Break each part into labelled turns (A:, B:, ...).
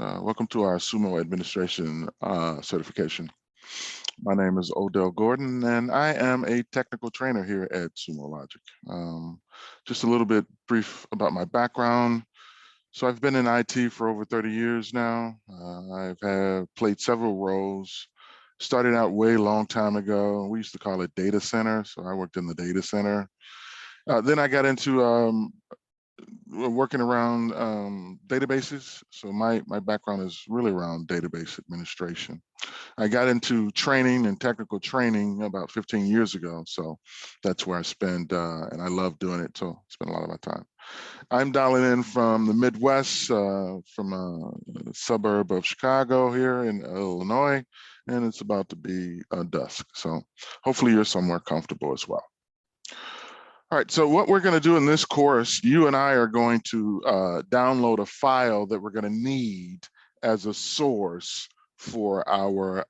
A: Welcome to our Sumo Administration certification. My name is Odell Gordon, and I am a technical trainer here at Sumo Logic. Just a little bit brief about my background. So I've been in IT for over 30 years now. I've played several roles. Started out way long time ago. We used to call it data center, so I worked in the data center. Then I got into working around databases. So my background is really around database administration. I got into training and technical training about 15 years ago. So that's where I spend, and I love doing it. So I spend a lot of my time. I'm dialing in from the Midwest, from a suburb of Chicago here in Illinois, and it's about to be dusk. So hopefully you're somewhere comfortable as well. All right, so what we're going to do in this course, you and I are going to download a file that we're going to need as a source for our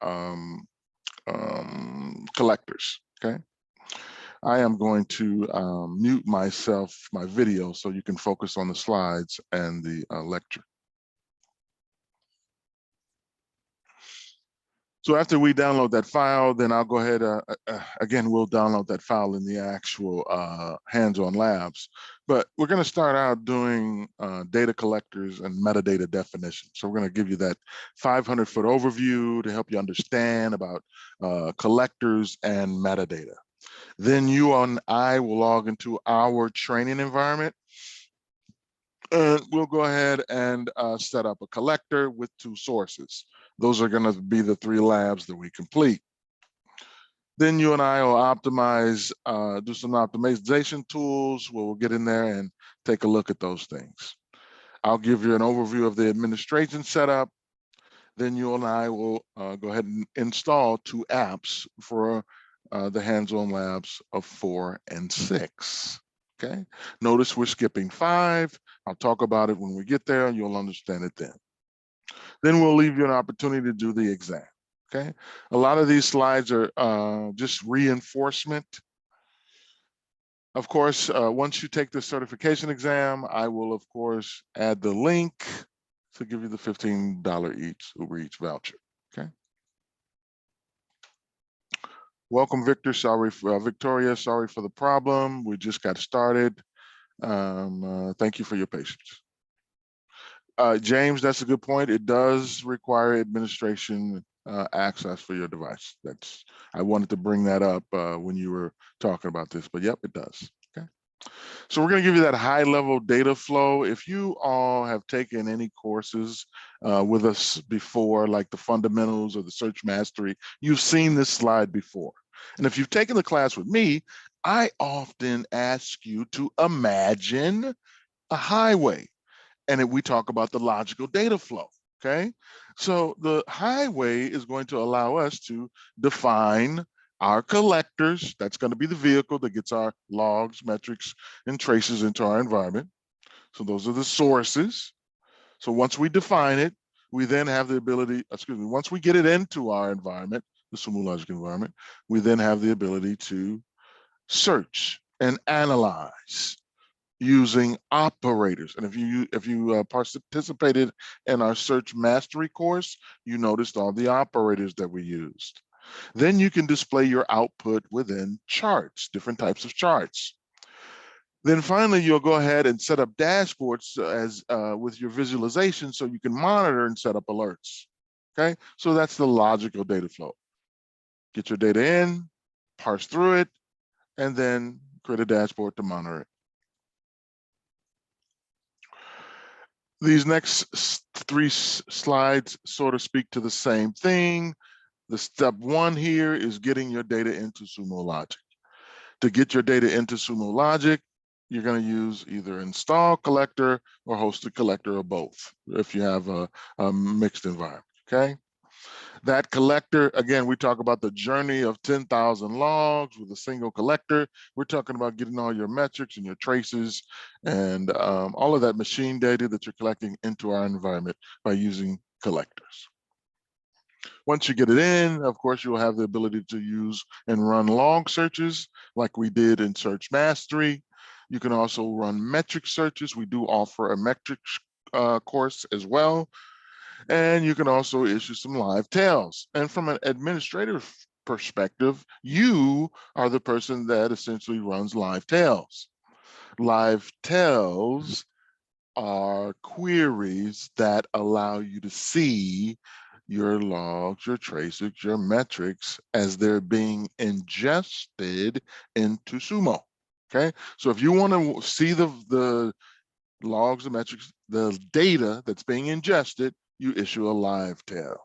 A: collectors, okay? I am going to mute my video, so you can focus on the slides and the lecture. So after we download that file, then I'll go ahead, again, we'll download that file in the actual hands-on labs. But we're going to start out doing data collectors and metadata definition. So we're going to give you that 500-foot overview to help you understand about collectors and metadata. Then you and I will log into our training environment. And we'll go ahead and set up a collector with 2 sources. Those are going to be the 3 labs that we complete. Then you and I will optimize, do some optimization tools where we'll get in there and take a look at those things. I'll give you an overview of the administration setup. Then you and I will go ahead and install 2 apps for the hands-on labs of 4 and 6. Okay. Notice we're skipping 5. I'll talk about it when we get there, and you'll understand it then. Then we'll leave you an opportunity to do the exam, okay? A lot of these slides are just reinforcement. Of course, once you take the certification exam, I will, of course, add the link to give you the $15 each Uber Eats voucher, okay? Welcome, Victoria, sorry for the problem. We just got started. Thank you for your patience. James, that's a good point. It does require administration access for your device. I wanted to bring that up when you were talking about this, but yep, it does. Okay. So we're going to give you that high level data flow. If you all have taken any courses with us before, like the fundamentals or the search mastery, you've seen this slide before. And if you've taken the class with me, I often ask you to imagine a highway. And we talk about the logical data flow, okay? So the highway is going to allow us to define our collectors. That's going to be the vehicle that gets our logs, metrics, and traces into our environment. So those are the sources. So once we define it, we then have the ability, once we get it into our environment, the Sumo Logic environment, we then have the ability to search and analyze using operators. And if you participated in our search mastery course, you noticed all the operators that we used. Then you can display your output within charts, different types of charts. Then finally, you'll go ahead and set up dashboards as with your visualization so you can monitor and set up alerts. Okay, so that's the logical data flow. Get your data in, parse through it, and then create a dashboard to monitor it. These next 3 slides sort of speak to the same thing. The step 1 here is getting your data into Sumo Logic. To get your data into Sumo Logic, you're going to use either install collector or hosted collector or both if you have a mixed environment, okay? That collector, again, we talk about the journey of 10,000 logs with a single collector. We're talking about getting all your metrics and your traces and all of that machine data that you're collecting into our environment by using collectors. Once you get it in, of course, you'll have the ability to use and run log searches like we did in Search Mastery. You can also run metric searches. We do offer a metrics course as well. And you can also issue some live tails. And from an administrative perspective, you are the person that essentially runs live tails. Live tails are queries that allow you to see your logs, your traces, your metrics as they're being ingested into Sumo. Okay, so if you want to see the logs, the metrics, the data that's being ingested, you issue a live tail.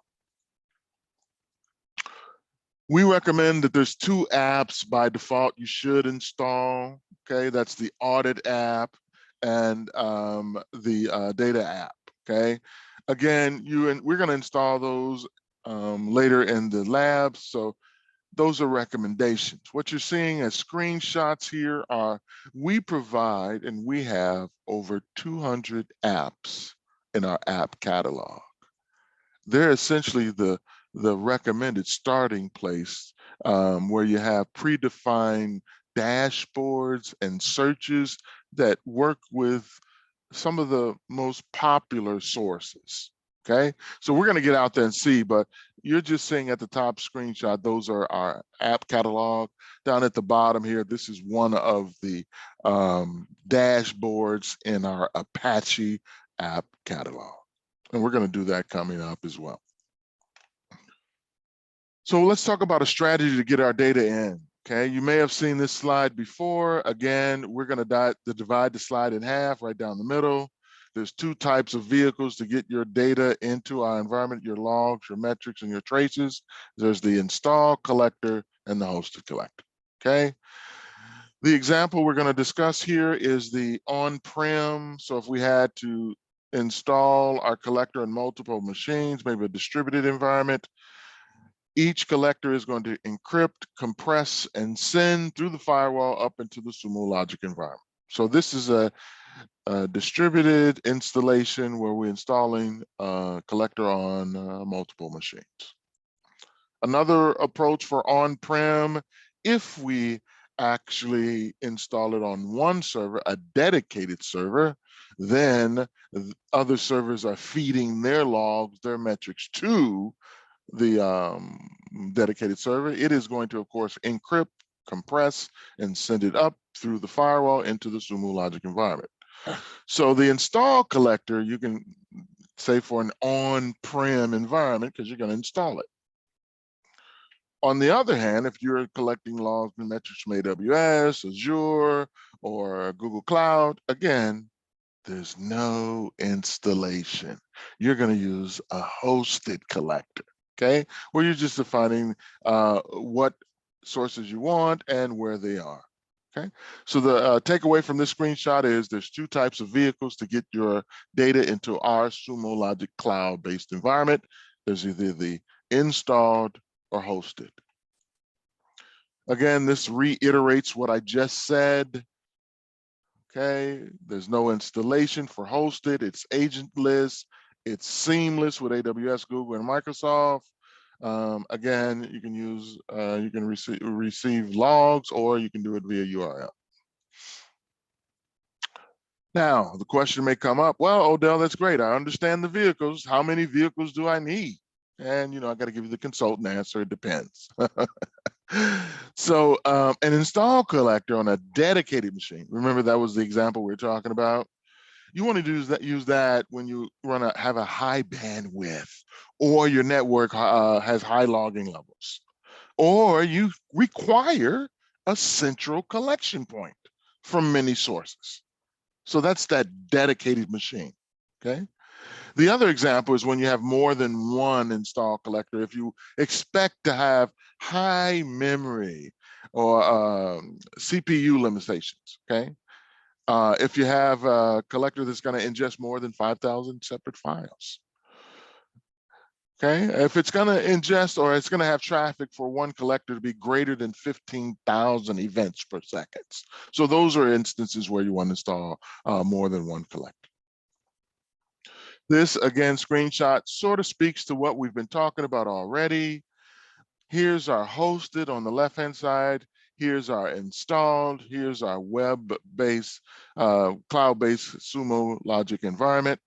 A: We recommend that there's 2 apps by default you should install. Okay, that's the audit app and the data app. Okay, again, we're going to install those later in the lab. So those are recommendations. What you're seeing as screenshots here are, we provide and we have over 200 apps in our app catalog. They're essentially the recommended starting place where you have predefined dashboards and searches that work with some of the most popular sources. Okay, so we're going to get out there and see, but you're just seeing at the top screenshot, those are our app catalog. Down at the bottom here, this is one of the dashboards in our Apache app catalog. And we're going to do that coming up as well. So let's talk about a strategy to get our data in. Okay, you may have seen this slide before. Again, we're going to divide the slide in half right down the middle. There's 2 types of vehicles to get your data into our environment, your logs, your metrics, and your traces. There's the install collector and the hosted collector. Okay. The example we're going to discuss here is the on-prem. So if we had to install our collector on multiple machines, maybe a distributed environment, each collector is going to encrypt, compress, and send through the firewall up into the Sumo Logic environment. So this is a distributed installation where we're installing a collector on multiple machines. Another approach for on-prem, if we actually install it on one server, a dedicated server, then other servers are feeding their logs, their metrics to the dedicated server. It is going to, of course, encrypt, compress, and send it up through the firewall into the Sumo Logic environment. So the install collector, you can say for an on-prem environment because you're going to install it. On the other hand, if you're collecting logs and metrics from AWS, Azure, or Google Cloud, again, there's no installation. You're going to use a hosted collector, okay? Where you're just defining what sources you want and where they are, okay? So the takeaway from this screenshot is there's 2 types of vehicles to get your data into our Sumo Logic cloud-based environment. There's either the installed or hosted. Again, this reiterates what I just said. Okay, there's no installation for hosted. It's agentless. It's seamless with AWS, Google, and Microsoft. Again, you can use, you can receive logs, or you can do it via URL. Now, the question may come up, well, Odell, that's great. I understand the vehicles. How many vehicles do I need? And, you know, I got to give you the consultant answer. It depends. So an install collector on a dedicated machine, remember that was the example we were talking about. You want to use that when you have a high bandwidth, or your network has high logging levels, or you require a central collection point from many sources. So that's that dedicated machine, okay? The other example is when you have more than one install collector. If you expect to have high memory or CPU limitations, okay? If you have a collector that's going to ingest more than 5,000 separate files, okay? If it's going to ingest, or it's going to have traffic for one collector to be greater than 15,000 events per second. So those are instances where you want to install more than one collector. This, again, screenshot sort of speaks to what we've been talking about already. Here's our hosted on the left-hand side. Here's our installed. Here's our web-based, cloud-based Sumo Logic environment.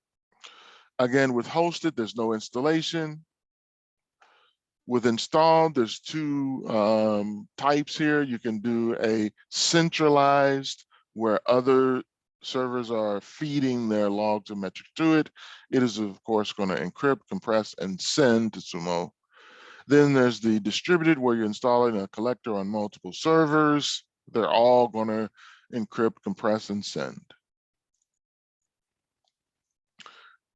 A: Again, with hosted, there's no installation. With installed, there's two types here. You can do a centralized, where other servers are feeding their logs and metrics to it. It is, of course, going to encrypt, compress, and send to Sumo. Then there's the distributed, where you're installing a collector on multiple servers. They're all going to encrypt, compress, and send.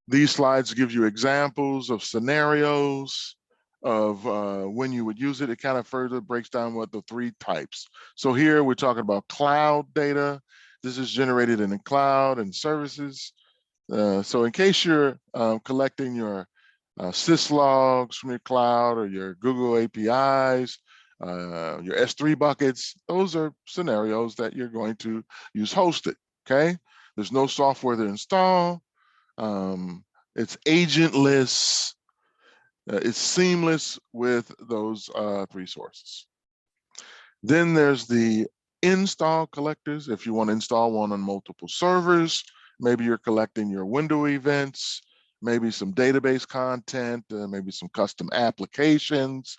A: These slides give you examples of scenarios of when you would use it. It kind of further breaks down what the three types. So here we're talking about cloud data. This is generated in the cloud and services. So in case you're collecting your syslogs from your cloud or your Google APIs, your S3 buckets, those are scenarios that you're going to use hosted, okay? There's no software to install. It's agentless. It's seamless with those three sources. Then there's the install collectors. If you want to install one on multiple servers, maybe you're collecting your window events, maybe some database content, maybe some custom applications.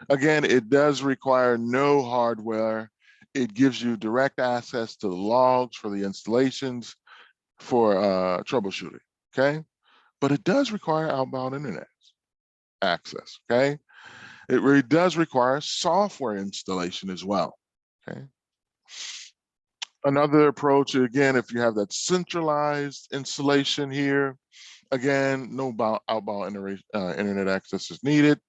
A: Again, it does require no hardware. It gives you direct access to the logs for the installations for troubleshooting, okay? But it does require outbound internet access, okay? It really does require software installation as well, okay? Another approach, again, if you have that centralized installation here, again, no outbound internet access is needed.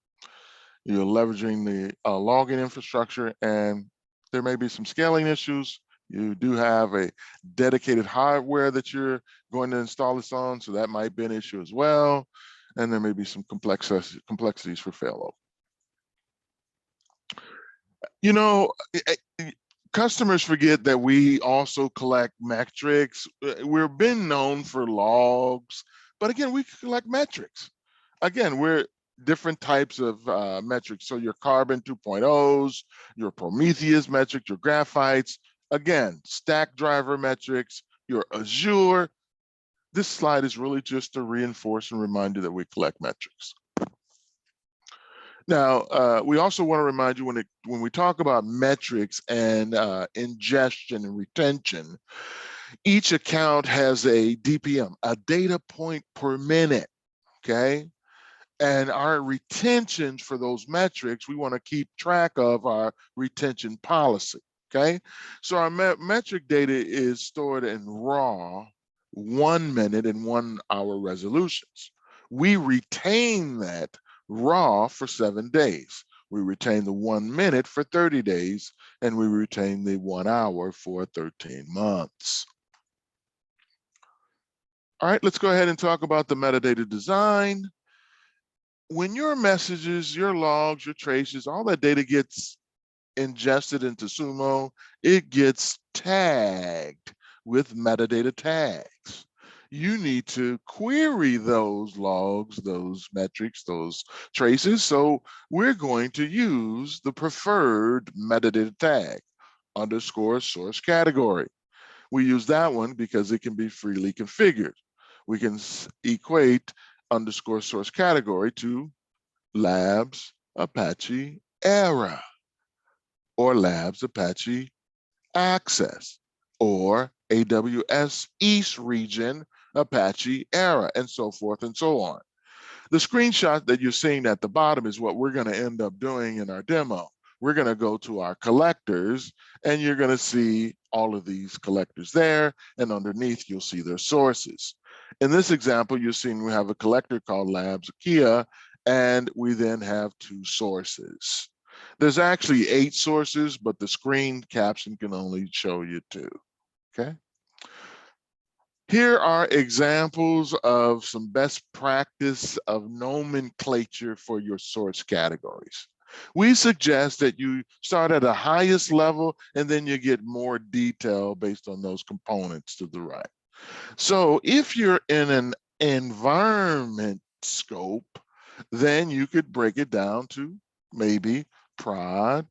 A: You're leveraging the login infrastructure, and there may be some scaling issues. You do have a dedicated hardware that you're going to install this on, so that might be an issue as well. And there may be some complexities for failover. You know, customers forget that we also collect metrics. We're been known for logs, but again, we collect metrics. Again, we're different types of metrics. So your Carbon 2.0s, your Prometheus metric, your Graphites, again, stack driver metrics, your Azure. This slide is really just to reinforce and remind you that we collect metrics. Now, we also want to remind you when we talk about metrics and ingestion and retention, each account has a DPM, a data point per minute, okay? And our retentions for those metrics, we want to keep track of our retention policy, okay? So our metric data is stored in raw 1 minute and 1 hour resolutions. We retain that raw for 7 days. We retain the 1 minute for 30 days, and we retain the 1 hour for 13 months. All right, let's go ahead and talk about the metadata design. When your messages, your logs, your traces, all that data gets ingested into Sumo, it gets tagged with metadata tags. You need to query those logs, those metrics, those traces. So we're going to use the preferred metadata tag, _source category. We use that one because it can be freely configured. We can equate _source category to labs Apache era, or labs Apache access, or AWS East region Apache era, and so forth and so on. The screenshot that you're seeing at the bottom is what we're going to end up doing in our demo. We're going to go to our collectors, and you're going to see all of these collectors there, and underneath you'll see their sources. In this example, you're seeing we have a collector called labs Akia, and we then have 2 sources. There's actually 8 sources, but the screen caption can only show you 2, okay? Here are examples of some best practice of nomenclature for your source categories. We suggest that you start at the highest level and then you get more detail based on those components to the right. So if you're in an environment scope, then you could break it down to maybe prod,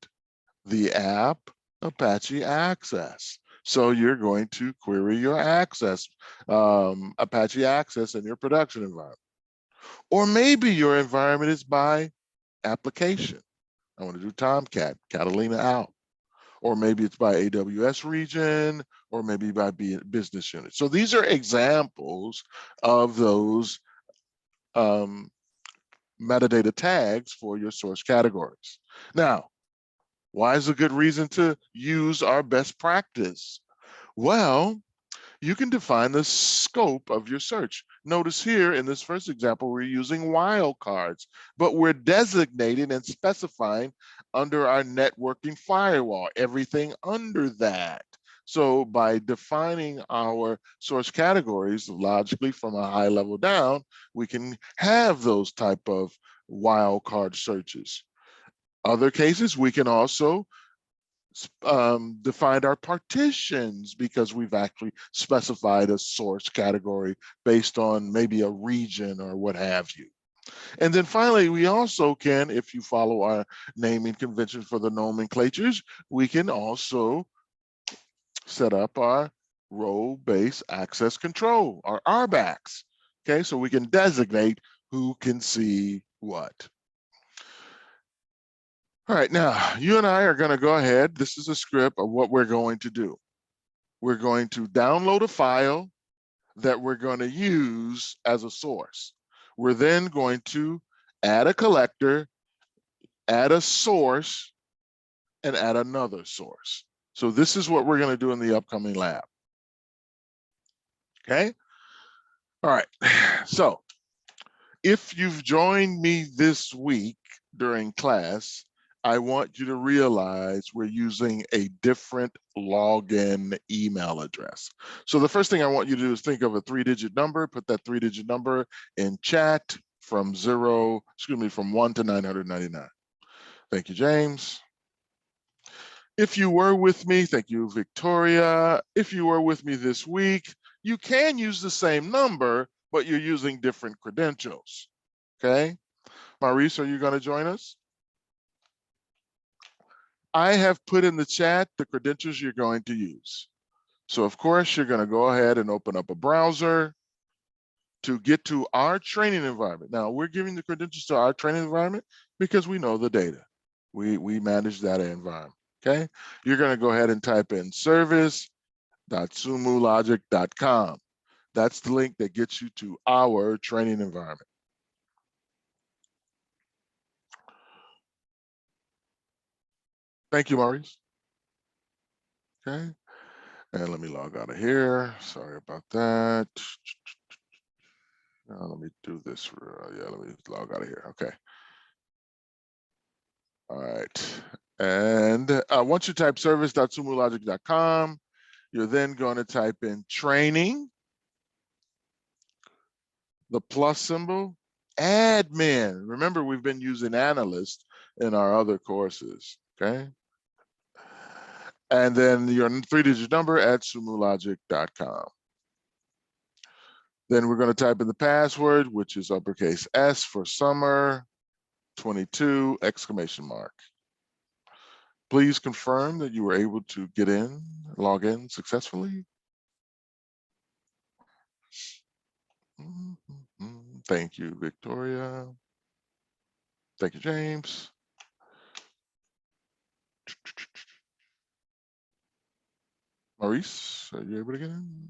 A: the app, Apache access. So you're going to query your access, Apache access in your production environment. Or maybe your environment is by application. I want to do Tomcat, Catalina out. Or maybe it's by AWS region, or maybe by business unit. So these are examples of those metadata tags for your source categories. Now, why is a good reason to use our best practice? Well, you can define the scope of your search. Notice here in this first example, we're using wildcards, but we're designating and specifying under our networking firewall, everything under that. So by defining our source categories logically from a high level down, we can have those type of wildcard searches. Other cases, we can also defined our partitions because we've actually specified a source category based on maybe a region or what have you. And then finally, we also can, if you follow our naming convention for the nomenclatures, we can also set up our role-based access control, our RBACs. Okay, so we can designate who can see what. All right, now you and I are going to go ahead. This is a script of what we're going to do. We're going to download a file that we're going to use as a source. We're then going to add a collector, add a source, and add another source. So this is what we're going to do in the upcoming lab. Okay. All right. So if you've joined me this week during class, I want you to realize we're using a different login email address. So the first thing I want you to do is think of a 3-digit number, put that 3-digit number in chat from 1 to 999. Thank you, James. If you were with me, thank you, Victoria. If you were with me this week, you can use the same number, but you're using different credentials, okay? Maurice, are you gonna join us? I have put in the chat the credentials you're going to use. So of course, you're going to go ahead and open up a browser to get to our training environment. Now we're giving the credentials to our training environment because we know the data. We manage that environment, okay? You're going to go ahead and type in service.sumologic.com. That's the link that gets you to our training environment. Thank you, Maurice. Okay, and let me log out of here. Sorry about that. Let me do this. Yeah, let me log out of here. Okay. All right. And once you type service.sumologic.com, you're then going to type in training, the plus symbol, admin. Remember, we've been using analyst in our other courses. Okay. And then your 3-digit number at sumologic.com. Then we're going to type in the password, which is uppercase S for summer 22 exclamation mark. Please confirm that you were able to get in, log in successfully. Thank you, Victoria. Thank you, James. Maurice, are you able to get in?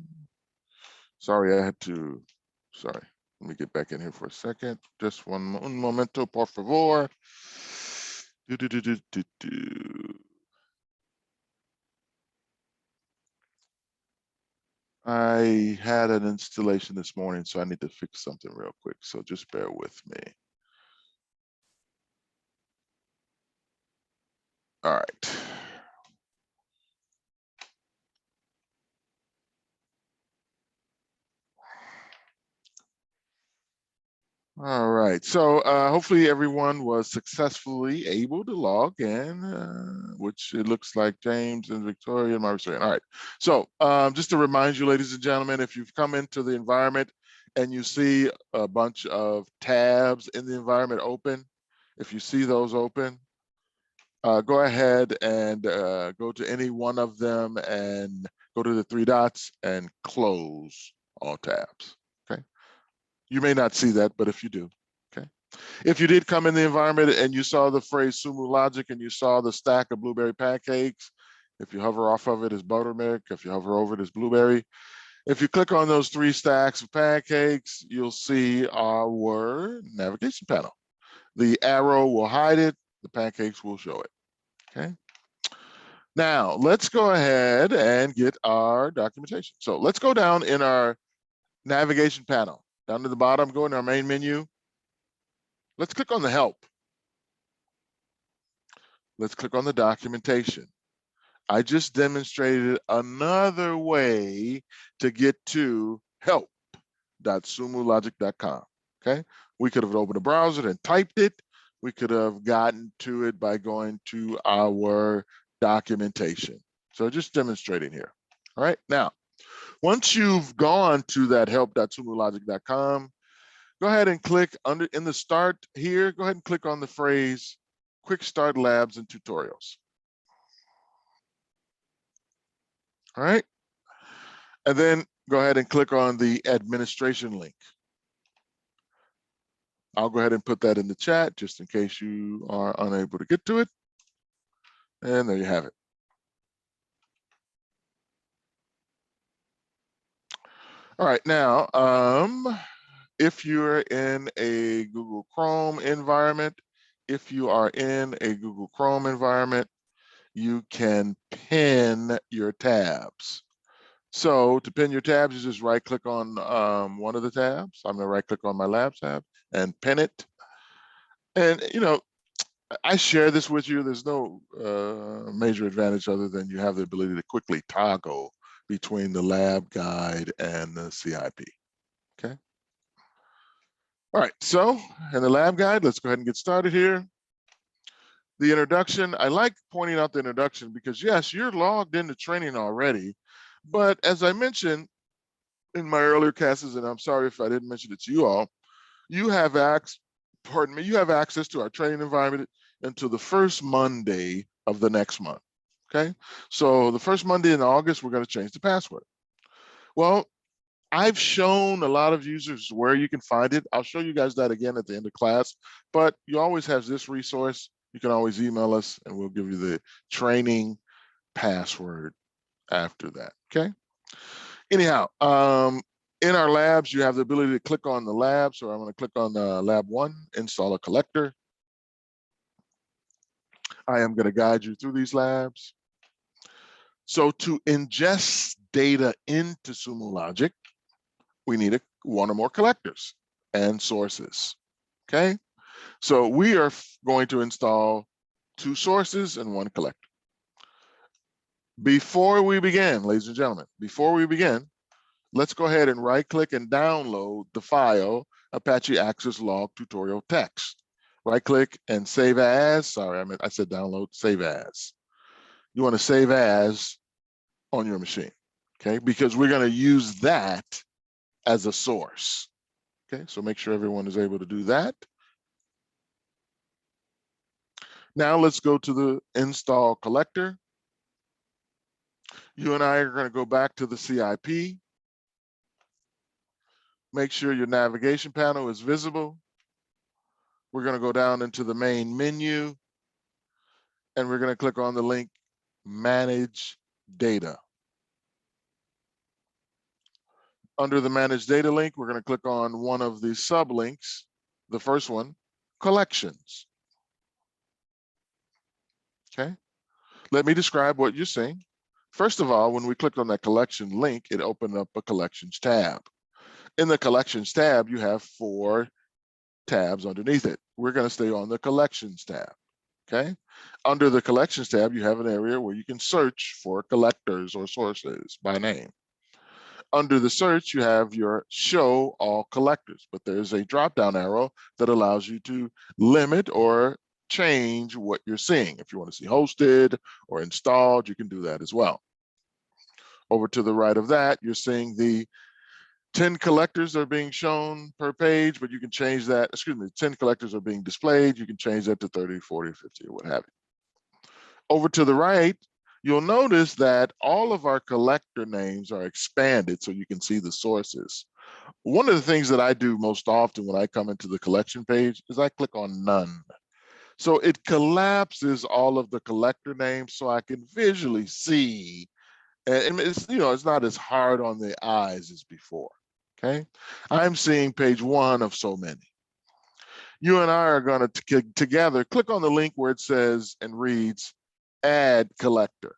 A: Sorry, I had to, sorry. Let me get back in here for a second. Just un momento, por favor. I had an installation this morning, so I need to fix something real quick. So just bear with me. All right. All right, so hopefully everyone was successfully able to log in, which it looks like James and Victoria and Maurice. All right, so just to remind you, ladies and gentlemen, if you've come into the environment and you see a bunch of tabs in the environment open, if you see those open, go ahead and go to any one of them and go to the 3 dots and close all tabs, okay? You may not see that, but if you do, okay. If you did come in the environment and you saw the phrase Sumo Logic and you saw the stack of blueberry pancakes, if you hover off of it as buttermilk, if you hover over it as blueberry, if you click on those 3 stacks of pancakes, you'll see our navigation panel. The arrow will hide it, the pancakes will show it, okay? Now, let's go ahead and get our documentation. So let's go down in our navigation panel. Down to the bottom, go in our main menu. Let's click on the help. Let's click on the documentation. I just demonstrated another way to get to help.sumologic.com, okay? We could have opened a browser and typed it. We could have gotten to it by going to our documentation. So just demonstrating here. All right, now, once you've gone to that help.sumologic.com, go ahead and click in the start here, go ahead and click on the phrase Quick Start Labs and Tutorials. All right, and then go ahead and click on the administration link. I'll go ahead and put that in the chat just in case you are unable to get to it. And there you have it. All right, now, if you're in a Google Chrome environment, you can pin your tabs. So to pin your tabs, you just right click on one of the tabs. I'm gonna right click on my Labs tab and pin it. And you know, I share this with you. There's no major advantage other than you have the ability to quickly toggle between the lab guide and the CIP, okay? All right, so in the lab guide, let's go ahead and get started here. The introduction, I like pointing out the introduction because yes, you're logged into training already, but as I mentioned in my earlier classes, and I'm sorry if I didn't mention it to you all, you have access to our training environment until the first Monday of the next month, okay? So the first Monday in August, we're gonna change the password. Well, I've shown a lot of users where you can find it. I'll show you guys that again at the end of class, but you always have this resource. You can always email us and we'll give you the training password after that, okay? Anyhow, in our labs, you have the ability to click on the lab. So I'm gonna click on lab 1, install a collector. I am gonna guide you through these labs. So to ingest data into Sumo Logic, we need one or more collectors and sources, okay? So we are going to install 2 sources and 1 collector. Before we begin, ladies and gentlemen, let's go ahead and right click and download the file Apache Access Log Tutorial Text. Right click and save as, sorry, I said download, save as. You wanna save as on your machine, okay? Because we're gonna use that as a source. Okay, so make sure everyone is able to do that. Now let's go to the install collector. You and I are going to go back to the CIP. Make sure your navigation panel is visible. We're going to go down into the main menu and we're going to click on the link Manage Data. Under the Manage Data link, we're going to click on one of the sublinks. The first one, Collections. Okay, let me describe what you're seeing. First of all, when we clicked on that collection link, it opened up a collections tab. In the collections tab, you have 4 tabs underneath it. We're going to stay on the collections tab. Okay. Under the collections tab, you have an area where you can search for collectors or sources by name. Under the search, you have your show all collectors, but there's a drop-down arrow that allows you to limit or change what you're seeing. If you want to see hosted or installed, you can do that as well. Over to the right of that, you're seeing the 10 collectors are being shown per page, but you can change that, 10 collectors are being displayed. You can change that to 30, 40, 50, or what have you. Over to the right, you'll notice that all of our collector names are expanded so you can see the sources. One of the things that I do most often when I come into the collection page is I click on none. So it collapses all of the collector names so I can visually see. And it's, it's not as hard on the eyes as before. Okay. I'm seeing page 1 of so many. You and I are going to together click on the link where it says and reads add collector.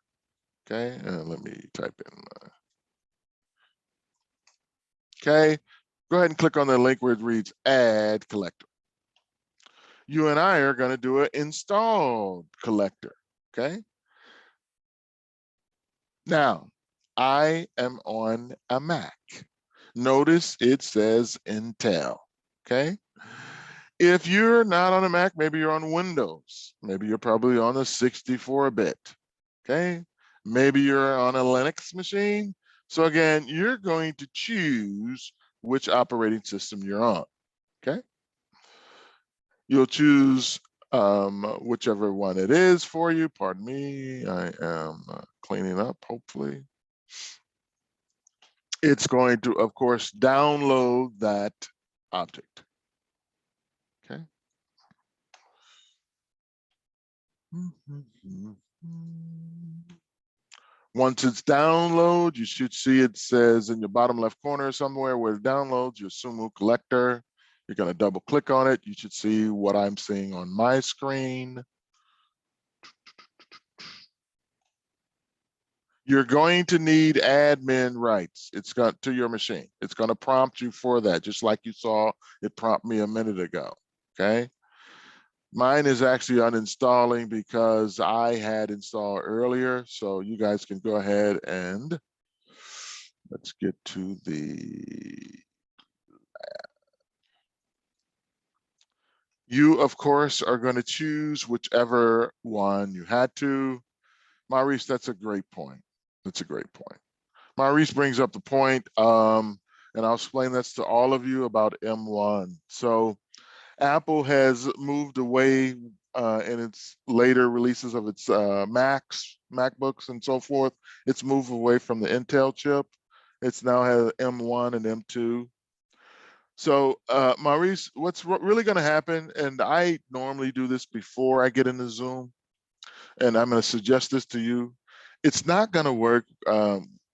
A: Okay. Let me type in. Okay. Go ahead and click on the link where it reads add collector. You and I are going to do an installed collector. Okay. Now, I am on a Mac. Notice it says Intel. Okay. If you're not on a Mac, maybe you're on Windows. Maybe you're probably on a 64-bit. Okay. Maybe you're on a Linux machine. So again, you're going to choose which operating system you're on. Okay. You'll choose whichever one it is for you. Pardon me, I am cleaning up, hopefully. It's going to, of course, download that object. Okay. Once it's downloaded, you should see it says in your bottom left corner somewhere where it downloads your Sumo collector. You're going to double click on it. You should see what I'm seeing on my screen. You're going to need admin rights. It's got to your machine. It's going to prompt you for that, just like you saw it prompt me a minute ago. Okay. Mine is actually uninstalling because I had installed earlier. So you guys can go ahead and let's get to the. You, of course, are going to choose whichever one you had to. Maurice, that's a great point. That's a great point. Maurice brings up the point, and I'll explain this to all of you about M1. So Apple has moved away in its later releases of its Macs, MacBooks, and so forth. It's moved away from the Intel chip. It's now has M1 and M2. So Maurice, what's really going to happen, and I normally do this before I get into Zoom, and I'm going to suggest this to you. It's not going to work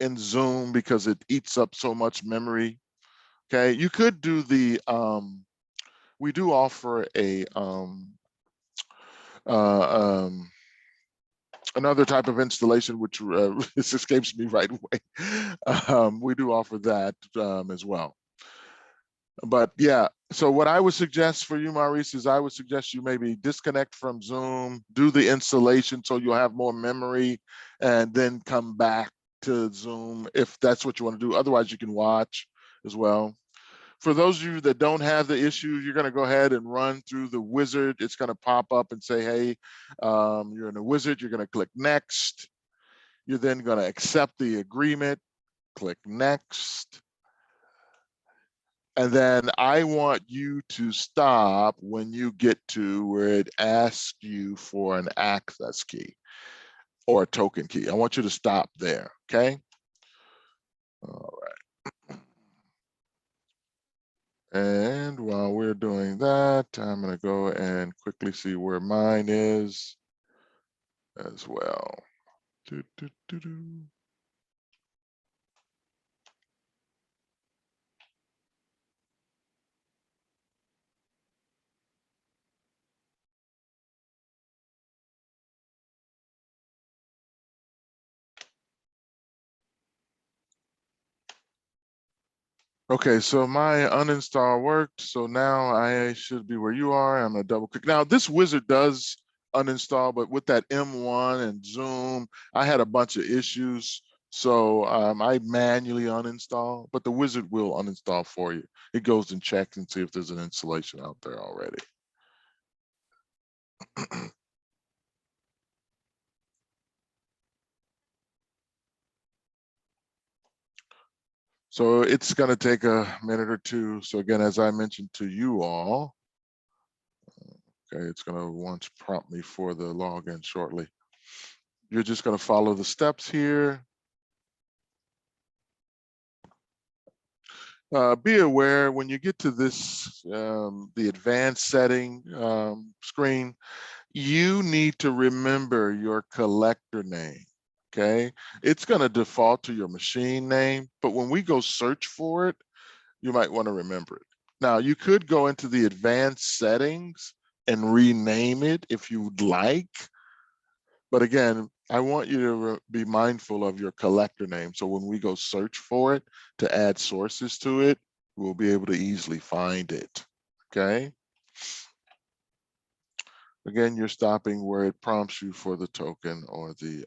A: in Zoom because it eats up so much memory. Okay, you could do the, we do offer a, another type of installation, which this escapes me right away. We do offer that as well. But yeah, so what I would suggest for you, Maurice, is I would suggest you maybe disconnect from Zoom, do the installation so you'll have more memory, and then come back to Zoom if that's what you want to do. Otherwise, you can watch as well. For those of you that don't have the issue, you're going to go ahead and run through the wizard. It's going to pop up and say, hey, you're in a wizard. You're going to click next. You're then going to accept the agreement, click next. And then I want you to stop when you get to where it asks you for an access key or a token key. I want you to stop there, okay? All right. And while we're doing that, I'm gonna go and quickly see where mine is as well. Okay, so my uninstall worked. So now I should be where you are. I'm gonna double click. Now this wizard does uninstall, but with that M1 and Zoom, I had a bunch of issues. So I manually uninstall, but the wizard will uninstall for you. It goes and checks and see if there's an installation out there already. So it's going to take a minute or two. So again, as I mentioned to you all, okay, it's going to want to prompt me for the login shortly. You're just going to follow the steps here. Be aware when you get to this, the advanced setting screen, you need to remember your collector name, okay? It's gonna default to your machine name, but when we go search for it, you might wanna remember it. Now, you could go into the advanced settings and rename it if you'd like, but again, I want you to be mindful of your collector name. So when we go search for it to add sources to it, we'll be able to easily find it, okay? Again, you're stopping where it prompts you for the token or the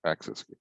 A: access key.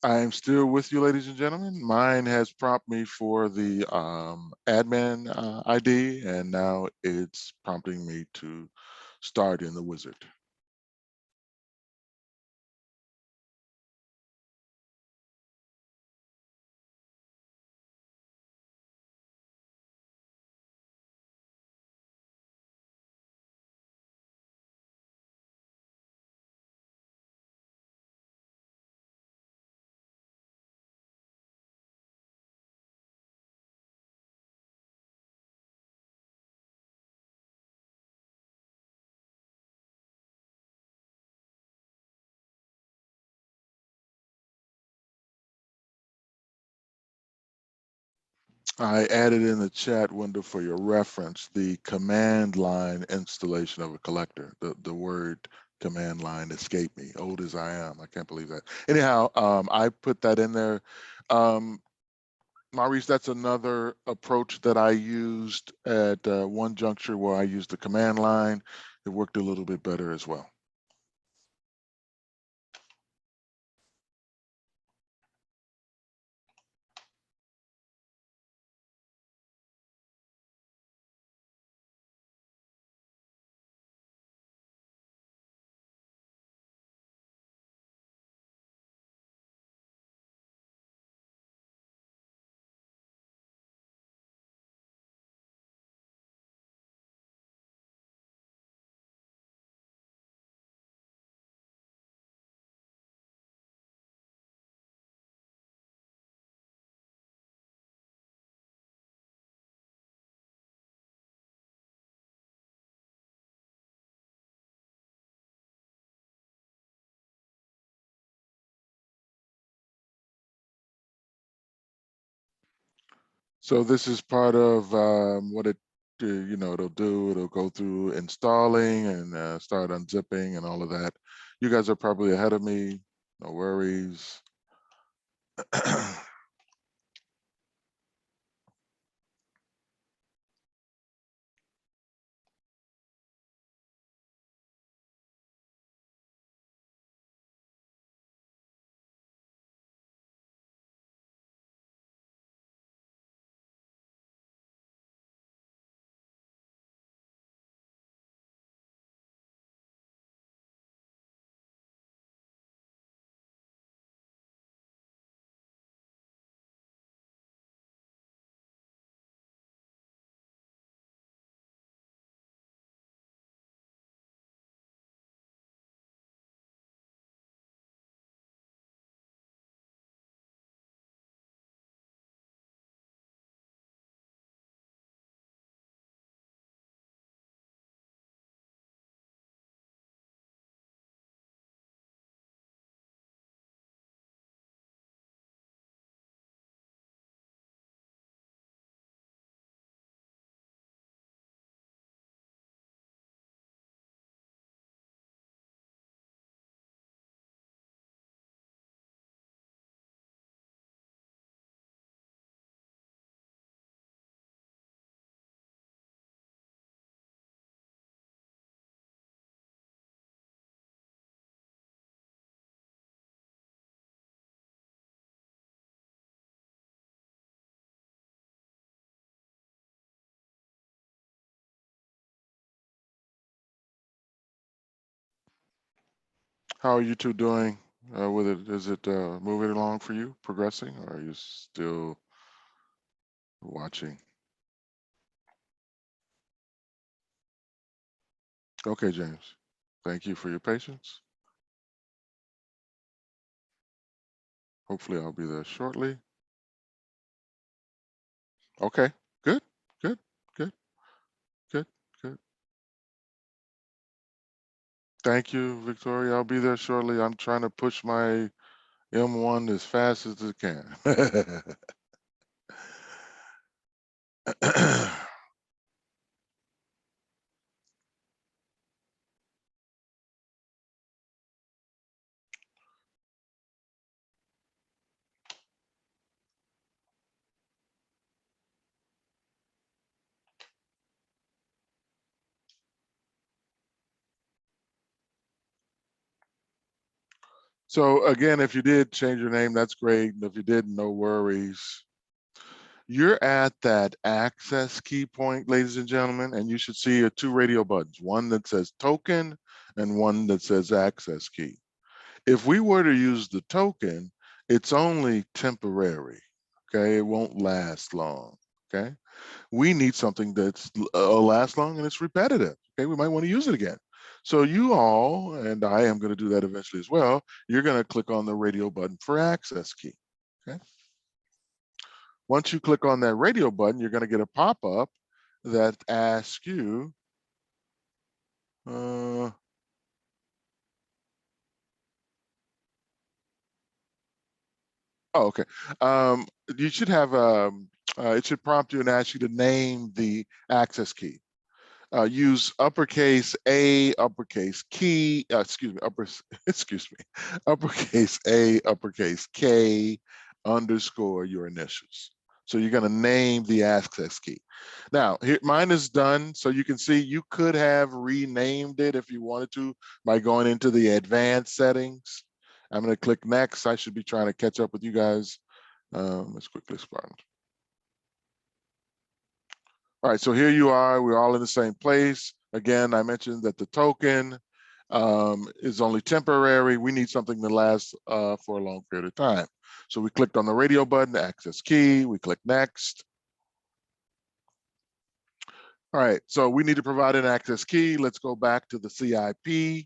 A: I'm still with you, ladies and gentlemen. Mine has prompted me for the admin ID, and now it's prompting me to start in the wizard. I added in the chat window for your reference the command line installation of a collector. The word command line escaped me, old as I am. I can't believe that. Anyhow, I put that in there. Maurice, that's another approach that I used at one juncture where I used the command line. It worked a little bit better as well. So this is part of what it, it'll do. It'll go through installing and start unzipping and all of that. You guys are probably ahead of me. No worries. How are you two doing with it? Is it moving along for you, progressing, or are you still watching? Okay, James. Thank you for your patience. Hopefully I'll be there shortly. Okay, good, good, good, good, good. Thank you, Victoria. I'll be there shortly. I'm trying to push my M1 as fast as I can. So again, if you did change your name, that's great. And if you didn't, no worries. You're at that access key point, ladies and gentlemen, and you should see two radio buttons, one that says token and one that says access key. If we were to use the token, it's only temporary, okay? It won't last long, okay? We need something that's last long and it's repetitive, okay? We might want to use it again. So you all, and I am going to do that eventually as well, you're going to click on the radio button for access key, okay? Once you click on that radio button, you're going to get a pop-up that asks you, oh, okay. You should have, it should prompt you and ask you to name the access key. Use uppercase A, uppercase key, excuse me, excuse me, uppercase A, uppercase K, underscore your initials. So you're going to name the access key. Now, here, mine is done. So you can see you could have renamed it if you wanted to by going into the advanced settings. I'm going to click next. I should be trying to catch up with you guys as quickly as possible. All right, so here you are, we're all in the same place. Again, I mentioned that the token is only temporary. We need something that lasts for a long period of time. So we clicked on the radio button, access key, we click next. All right, so we need to provide an access key. Let's go back to the CIP.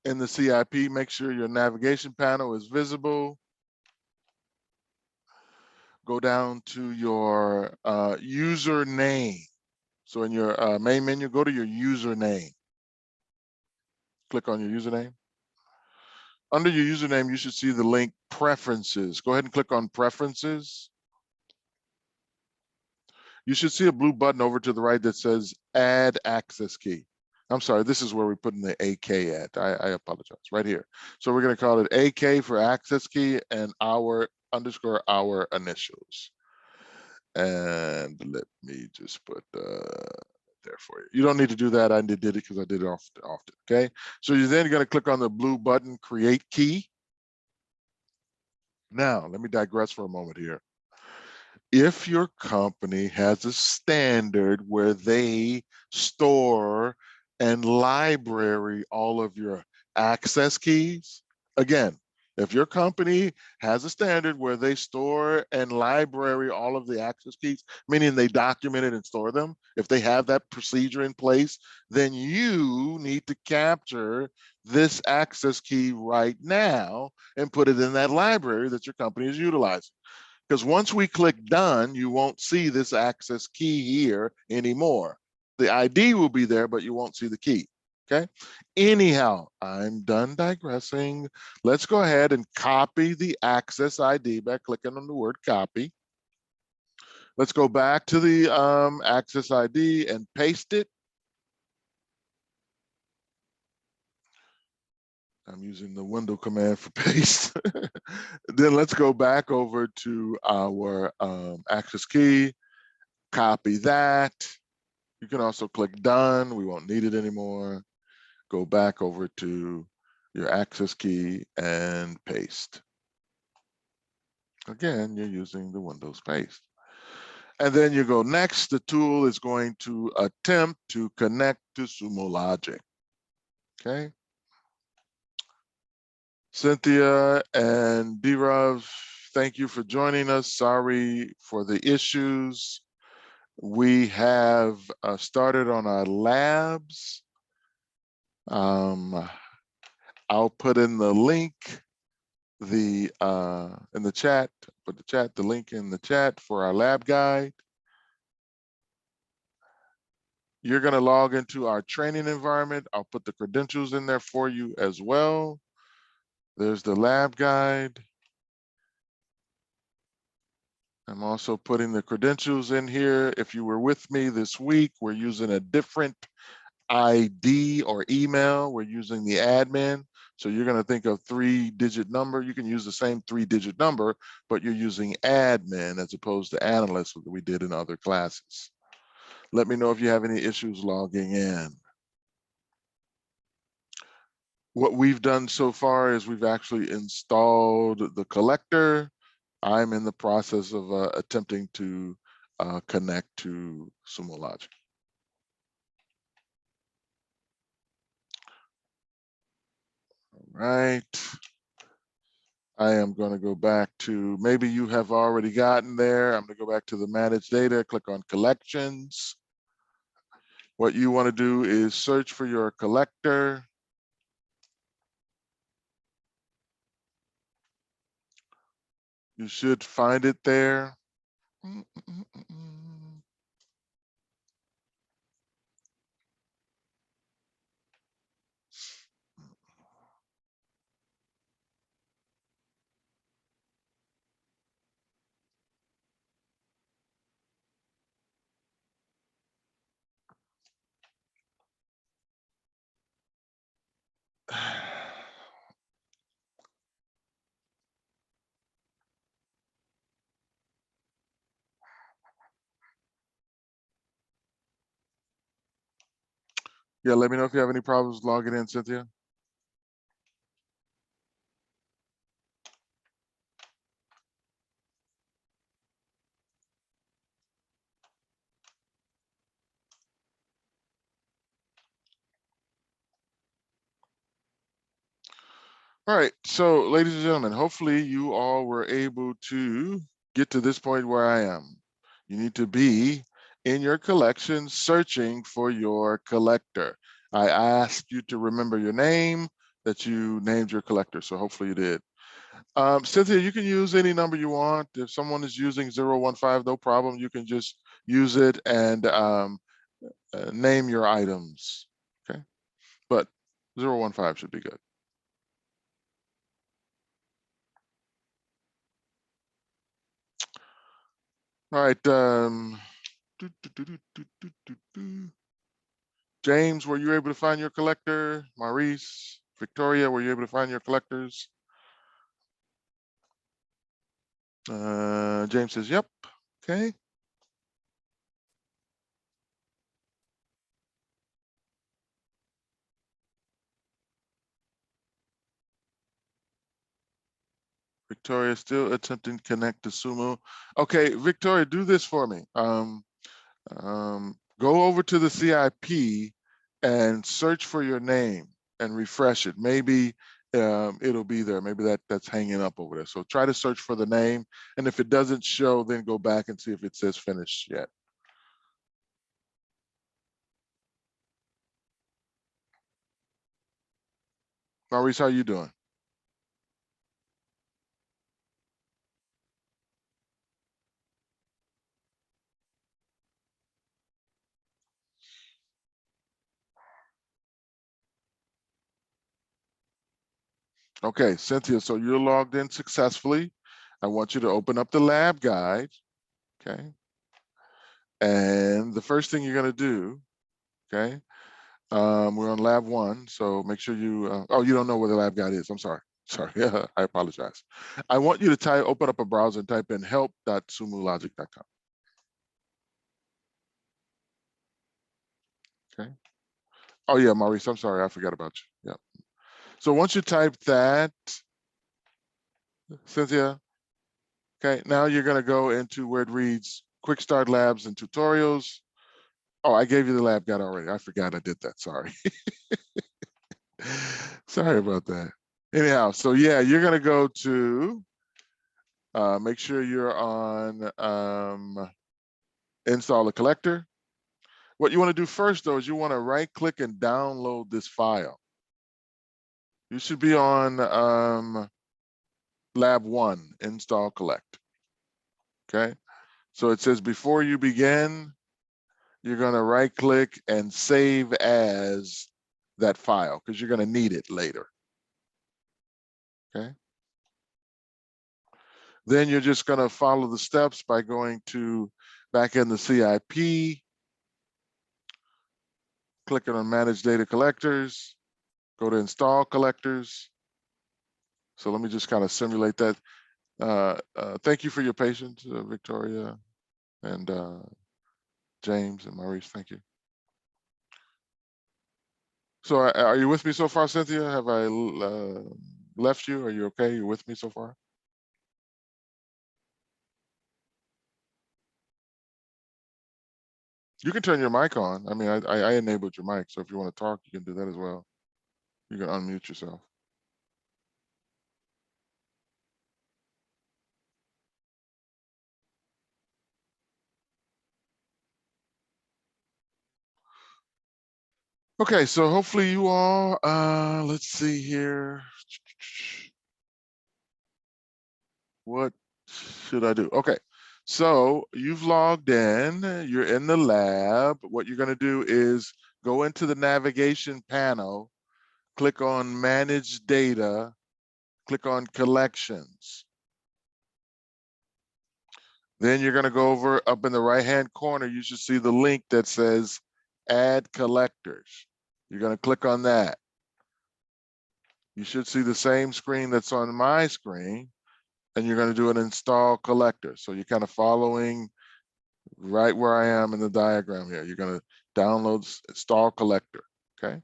A: In the CIP, make sure your navigation panel is visible. Go down to your username. So in your main menu, go to your username. Click on your username. Under your username, you should see the link preferences. Go ahead and click on preferences. You should see a blue button over to the right that says add access key. I'm sorry, this is where we put in the AK at. I apologize, right here. So we're gonna call it AK for access key and our underscore our initials. And let me just put there for you. You don't need to do that. I did it because I did it often, okay? So you're then gonna click on the blue button, create key. Now, let me digress for a moment here. If your company has a standard where they store and library all of your access keys, again, if your company has a standard where they store and library all of the access keys, meaning they document it and store them, if they have that procedure in place, then you need to capture this access key right now and put it in that library that your company is utilizing. Because once we click done, you won't see this access key here anymore. The ID will be there, but you won't see the key, okay? Anyhow, I'm done digressing. Let's go ahead and copy the access ID by clicking on the word copy. Let's go back to the access ID and paste it. I'm using the window command for paste. Then let's go back over to our access key, copy that. You can also click done. We won't need it anymore. Go back over to your access key and paste. Again, you're using the Windows paste. And then you go next, the tool is going to attempt to connect to Sumo Logic. Okay. Cynthia and Dhirav, thank you for joining us. Sorry for the issues. We have started on our labs. I'll put in the link in the chat, the link in the chat for our lab guide. You're going to log into our training environment. I'll put the credentials in there for you as well. There's the lab guide. I'm also putting the credentials in here. If you were with me this week, we're using a different ID or email. We're using the admin. So you're going to think of 3-digit number. You can use the same 3-digit number, but you're using admin as opposed to analyst that we did in other classes. Let me know if you have any issues logging in. What we've done so far is we've actually installed the collector. I'm in the process of attempting to connect to Sumo Logic. All right. I am going to go back to, maybe you have already gotten there. I'm going to go back to the manage data, click on collections. What you want to do is search for your collector. You should find it there. Yeah, let me know if you have any problems logging in, Cynthia. All right, so ladies and gentlemen, hopefully you all were able to get to this point where I am. You need to be in your collection searching for your collector. I asked you to remember your name that you named your collector, so hopefully you did. Cynthia, you can use any number you want. If someone is using 015, no problem. You can just use it and name your items, okay? But 015 should be good. All right. James, were you able to find your collector? Maurice, Victoria, were you able to find your collectors? James says, yep. Okay. Victoria still attempting to connect to Sumo. Okay, Victoria, do this for me. Go over to the CIP and search for your name and refresh it. Maybe it'll be there. Maybe that's hanging up over there. So try to search for the name. And if it doesn't show, then go back and see if it says finished yet. Maurice, how you doing? Okay, Cynthia, so you're logged in successfully. I want you to open up the lab guide, okay? And the first thing you're gonna do, okay? We're on lab 1, so make sure you, oh, you don't know where the lab guide is. I'm sorry, sorry, I apologize. I want you to open up a browser and type in help.sumologic.com. Okay. Oh yeah, Maurice, I'm sorry, I forgot about you. Yeah. So once you type that, Cynthia, okay, now you're gonna go into where it reads quick start labs and tutorials. Oh, I gave you the lab guide already. I forgot I did that. Sorry. Sorry about that. Anyhow, so yeah, you're going to go to, make sure you're on install the collector. What you want to do first, though, is you want to right click and download this file. You should be on lab 1, install collect. Okay. So it says before you begin, you're going to right click and save as that file because you're going to need it later. Okay. Then you're just going to follow the steps by going to back in the CIP, clicking on manage data collectors, go to install collectors. So let me just kind of simulate that. Thank you for your patience, Victoria and James and Maurice. Thank you. So are you with me so far, Cynthia? Have I left you? Are you okay? You're with me so far? You can turn your mic on. I mean, I enabled your mic, so if you want to talk, you can do that as well. You can unmute yourself. Okay, so hopefully you all, let's see here. What should I do? Okay, so you've logged in, you're in the lab. What you're gonna do is go into the navigation panel, click on manage data, click on collections. Then you're gonna go over up in the right-hand corner, you should see the link that says add collectors. You're gonna click on that. You should see the same screen that's on my screen, and you're gonna do an install collector. So you're kind of following right where I am in the diagram here. You're gonna download install collector, okay?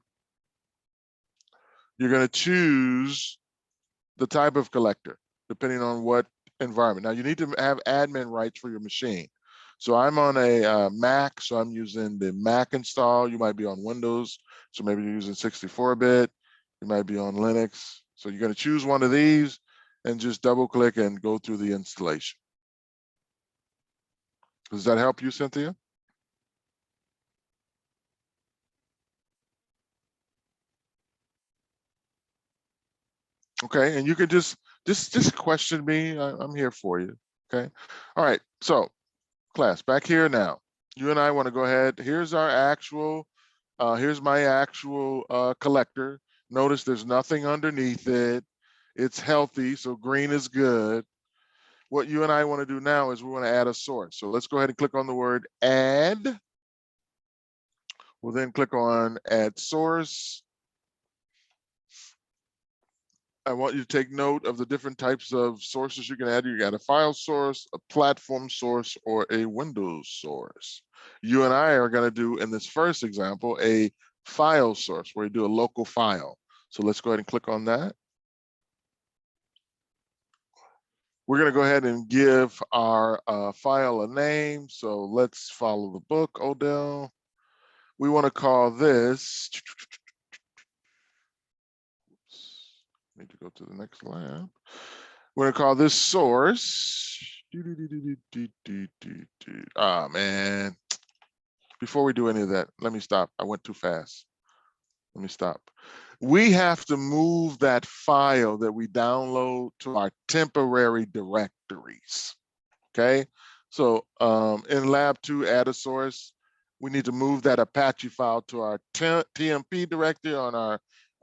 A: You're gonna choose the type of collector, depending on what environment. Now you need to have admin rights for your machine. So I'm on a Mac, so I'm using the Mac install. You might be on Windows, so maybe you're using 64-bit. You might be on Linux. So you're gonna choose one of these and just double click and go through the installation. Does that help you, Cynthia? Okay, and you can just question me. I'm here for you. Okay. All right. So class, back here now. You and I want to go ahead. Here's our actual, here's my actual collector. Notice there's nothing underneath it. It's healthy, so green is good. What you and I want to do now is we want to add a source. So let's go ahead and click on the word add. We'll then click on add source. I want you to take note of the different types of sources you can add. You got a file source, a platform source, or a Windows source. You and I are going to do, in this first example, a file source where you do a local file. So let's go ahead and click on that. We're going to go ahead and give our file a name. So let's follow the book, Odell. We want to call this, need to go to the next lab. We're gonna call this source. Ah, man. Before we do any of that, let me stop. I went too fast. Let me stop. We have to move that file that we download to our temporary directories. Okay. So in lab 2, add a source. We need to move that Apache file to our TMP directory on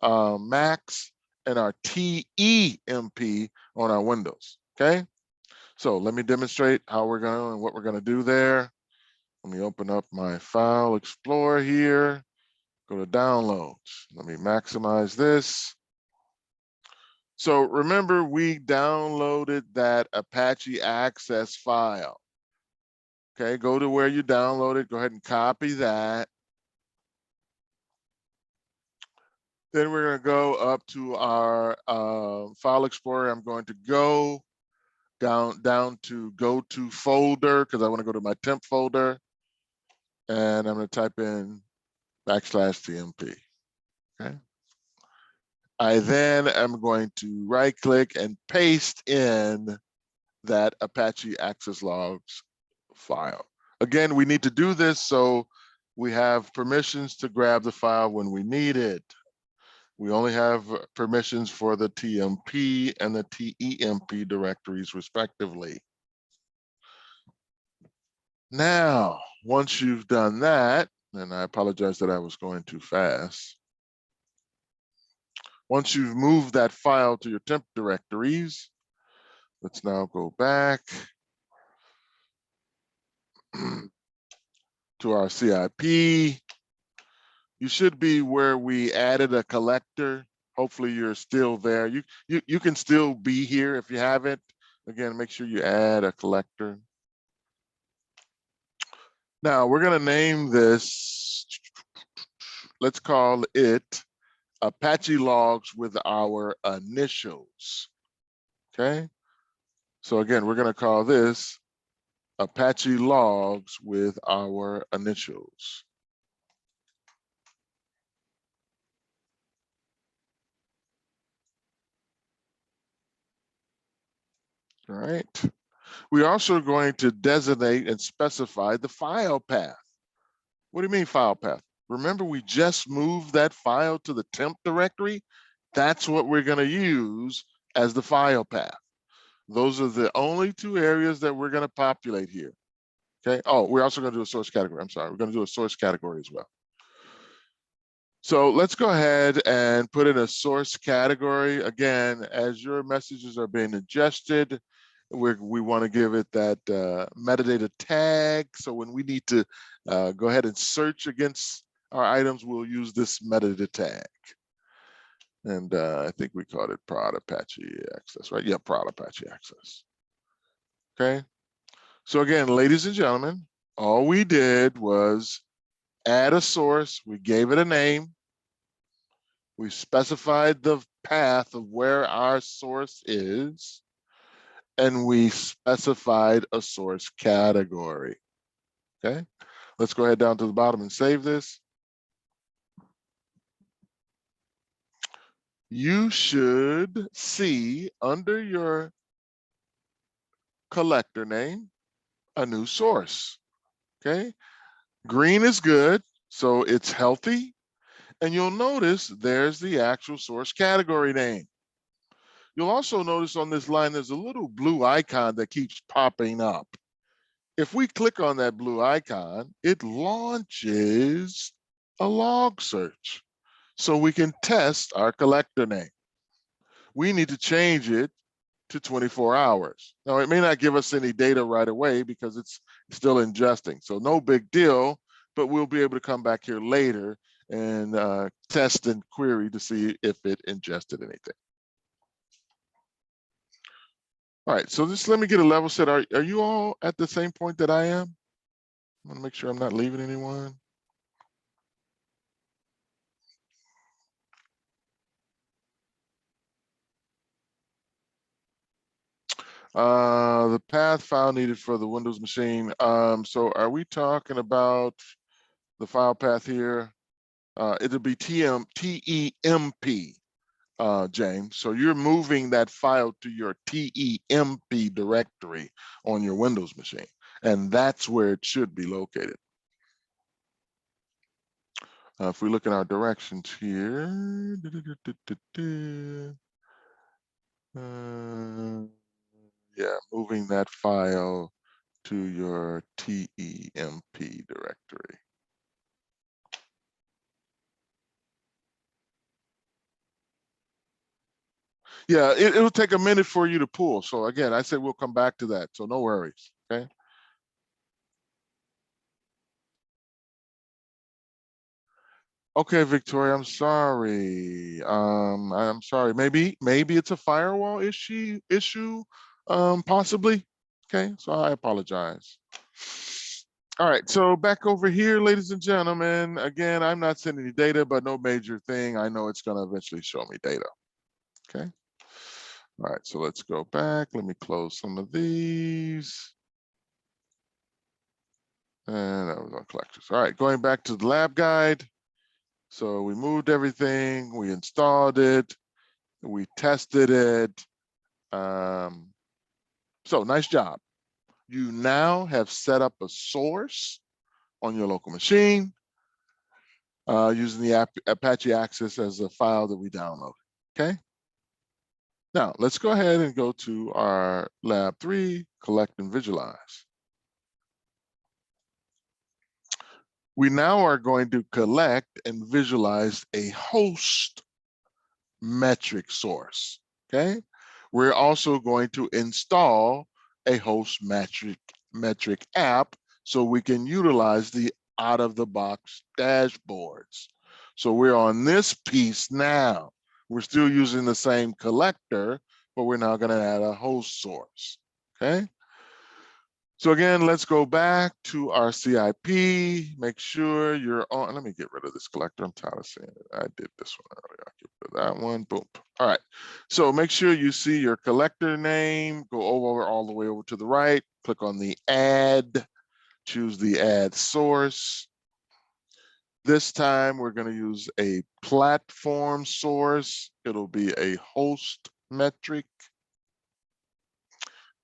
A: our Macs and our TEMP on our Windows. Okay. So let me demonstrate how we're going and what we're going to do there. Let me open up my file explorer here. Go to downloads. Let me maximize this. So remember, we downloaded that Apache access file. Okay, go to where you downloaded, go ahead and copy that. Then we're gonna go up to our file explorer. I'm going to go down to go to folder, because I want to go to my temp folder. And I'm going to type in /TMP. Okay. I then am going to right click and paste in that Apache access logs file. Again, we need to do this so we have permissions to grab the file when we need it. We only have permissions for the TMP and the TEMP directories respectively. Now, once you've done that, and I apologize that I was going too fast. Once you've moved that file to your temp directories, let's now go back to our CIP. You should be where we added a collector. Hopefully you're still there. You can still be here if you haven't. Again, make sure you add a collector. Now we're gonna name this, let's call it Apache logs with our initials, okay? So again, we're gonna call this Apache logs with our initials. All right. We're also going to designate and specify the file path. What do you mean file path? Remember, we just moved that file to the temp directory. That's what we're going to use as the file path. Those are the only two areas that we're going to populate here. Okay. Oh, we're also going to do a source category. I'm sorry. We're going to do a source category as well. So let's go ahead and put in a source category. Again, as your messages are being ingested, we want to give it that metadata tag. So when we need to go ahead and search against our items, we'll use this metadata tag. And I think we called it prod Apache access, right? Yeah, prod Apache access. Okay. So again, ladies and gentlemen, all we did was add a source. We gave it a name. We specified the path of where our source is, and we specified a source category. Okay, let's go ahead down to the bottom and save this. You should see under your collector name a new source. Okay, green is good, so it's healthy. And you'll notice there's the actual source category name. You'll also notice on this line, there's a little blue icon that keeps popping up. If we click on that blue icon, it launches a log search so we can test our collector name. We need to change it to 24 hours. Now, it may not give us any data right away because it's still ingesting. So no big deal, but we'll be able to come back here later and test and query to see if it ingested anything. All right, so just let me get a level set. Are you all at the same point that I am? I want to make sure I'm not leaving anyone. The path file needed for the Windows machine. So are we talking about the file path here? It'll be TEMP, James. So you're moving that file to your TEMP directory on your Windows machine, and that's where it should be located. If we look at our directions here, yeah, moving that file to your TEMP directory. Yeah, it'll take a minute for you to pull. So again, I said we'll come back to that. So no worries, okay? Okay, Victoria, I'm sorry. I'm sorry. Maybe it's a firewall issue, possibly. Okay, so I apologize. All right, so back over here, ladies and gentlemen. Again, I'm not sending you data, but no major thing. I know it's going to eventually show me data. Okay. All right, so let's go back. Let me close some of these. And that was on collectors. All right, going back to the lab guide. So we moved everything, we installed it, we tested it. So nice job. You now have set up a source on your local machine using the Apache Access as a file that we downloaded, okay? Now, let's go ahead and go to our lab 3, collect and visualize. We now are going to collect and visualize a host metric source, okay? We're also going to install a host metric app so we can utilize the out-of-the-box dashboards. So we're on this piece now. We're still using the same collector, but we're now going to add a host source, okay? So again, let's go back to our CIP, make sure you're on, let me get rid of this collector, I'm tired of seeing it. I did this one earlier, I'll get rid of that one, boom. All right, so make sure you see your collector name, go over all the way over to the right, click on the add, choose the add source. This time we're gonna use a platform source. It'll be a host metric.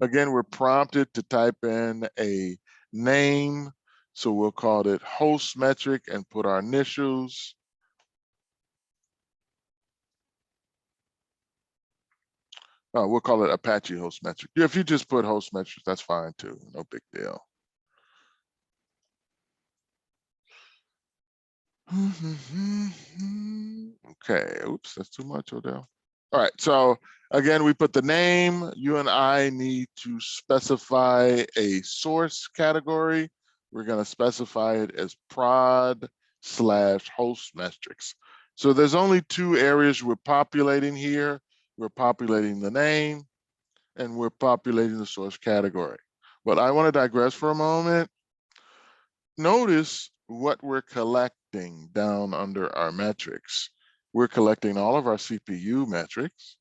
A: Again, we're prompted to type in a name. So we'll call it host metric and put our initials. We'll call it Apache host metric. If you just put host metric, that's fine too, no big deal. Okay, oops, that's too much, Odell. All right, so again, we put the name. You and I need to specify a source category. We're gonna specify it as prod/host metrics. So there's only 2 areas we're populating here. We're populating the name and we're populating the source category. But I wanna digress for a moment. Notice what we're collecting down under our metrics. We're collecting all of our CPU metrics,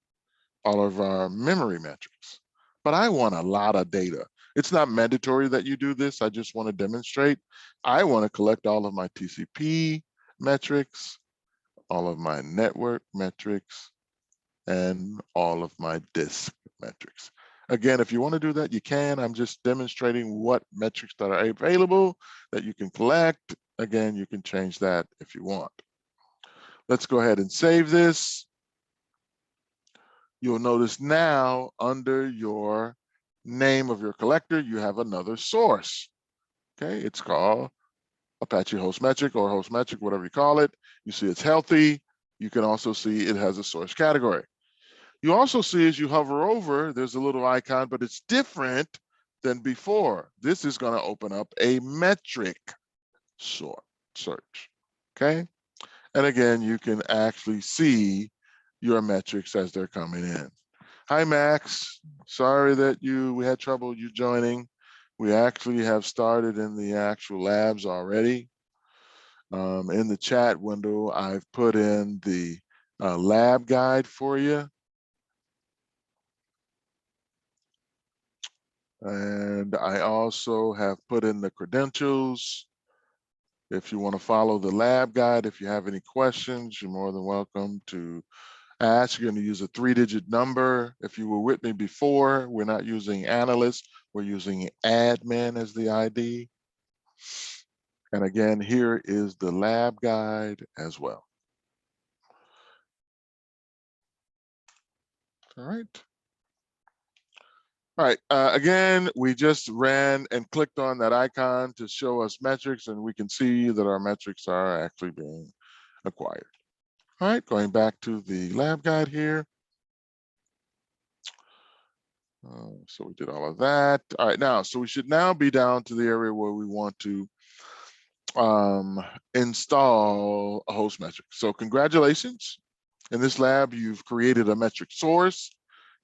A: all of our memory metrics, but I want a lot of data. It's not mandatory that you do this. I just want to demonstrate. I want to collect all of my TCP metrics, all of my network metrics, and all of my disk metrics. Again, if you want to do that, you can. I'm just demonstrating what metrics that are available that you can collect. Again, you can change that if you want. Let's go ahead and save this. You'll notice now under your name of your collector, you have another source. Okay, it's called Apache host metric or host metric, whatever you call it. You see it's healthy. You can also see it has a source category. You also see as you hover over, there's a little icon, but it's different than before. This is going to open up a metric search. Okay, and again, you can actually see your metrics as they're coming in. Hi, Max. Sorry that we had trouble you joining. We actually have started in the actual labs already. In the chat window, I've put in the lab guide for you. And I also have put in the credentials. If you want to follow the lab guide, if you have any questions, you're more than welcome to ask. You're going to use a 3-digit number. If you were with me before, we're not using analyst, we're using admin as the ID. And again, here is the lab guide as well. All right. All right, again, we just ran and clicked on that icon to show us metrics, and we can see that our metrics are actually being acquired. All right, going back to the lab guide here. So we did all of that. All right, now, so we should now be down to the area where we want to install a host metric. So congratulations. In this lab, you've created a metric source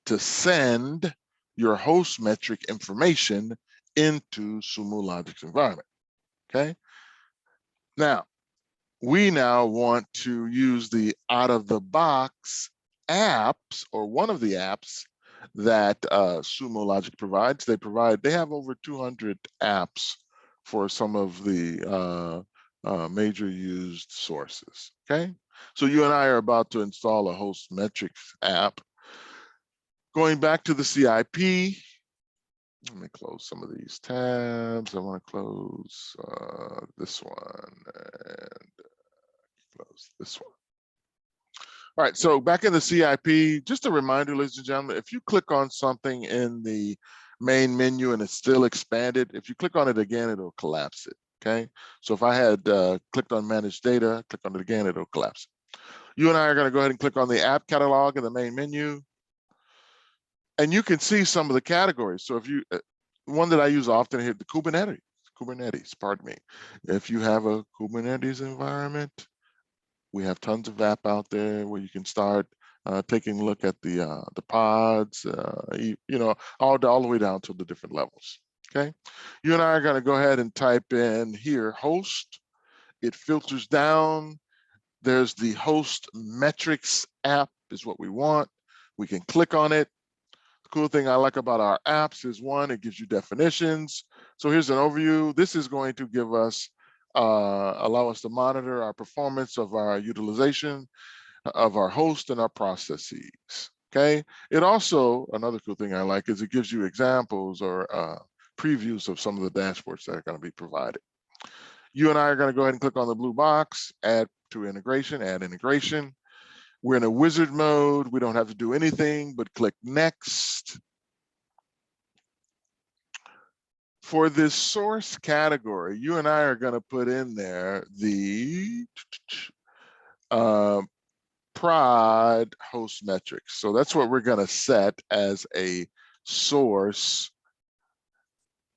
A: to send your host metric information into Sumo Logic's environment, okay? Now, we now want to use the out-of-the-box apps, or one of the apps, that Sumo Logic provides. They have over 200 apps for some of the major used sources, okay? So you and I are about to install a host metrics app. Going back to the CIP, let me close some of these tabs. I want to close this one and close this one. All right, so back in the CIP, just a reminder, ladies and gentlemen, if you click on something in the main menu and it's still expanded, if you click on it again, it'll collapse it, okay? So if I had clicked on manage data, click on it again, it'll collapse it. You and I are gonna go ahead and click on the app catalog in the main menu, and you can see some of the categories. So if you, one that I use often here, the Kubernetes, pardon me. If you have a Kubernetes environment, we have tons of app out there where you can start taking a look at the pods, you know, all the way down to the different levels, okay? You and I are gonna go ahead and type in here, host. It filters down. There's the host metrics app is what we want. We can click on it. The cool thing I like about our apps is one, it gives you definitions. So here's an overview. This is going to give us, allow us to monitor our performance of our utilization of our host and our processes, okay? It also, another cool thing I like is it gives you examples or previews of some of the dashboards that are gonna be provided. You and I are gonna go ahead and click on the blue box, add to integration, add integration. We're in a wizard mode. We don't have to do anything but click next. For this source category, you and I are going to put in there the prod host metrics. So that's what we're going to set as a source.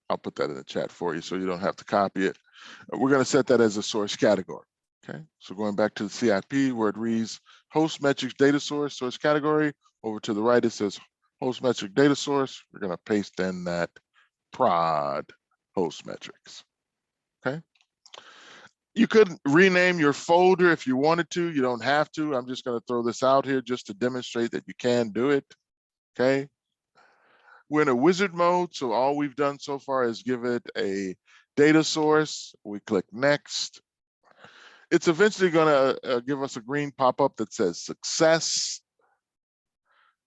A: I'll put that in the chat for you so you don't have to copy it. We're going to set that as a source category. Okay, so going back to the CIP where it reads host metrics data source category, over to the right it says host metric data source. We're going to paste in that prod host metrics. Okay, you could rename your folder if you wanted to. You don't have to. I'm just going to throw this out here just to demonstrate that you can do it. Okay, we're in a wizard mode, so all we've done so far is give it a data source. We click next. It's eventually going to give us a green pop-up that says success.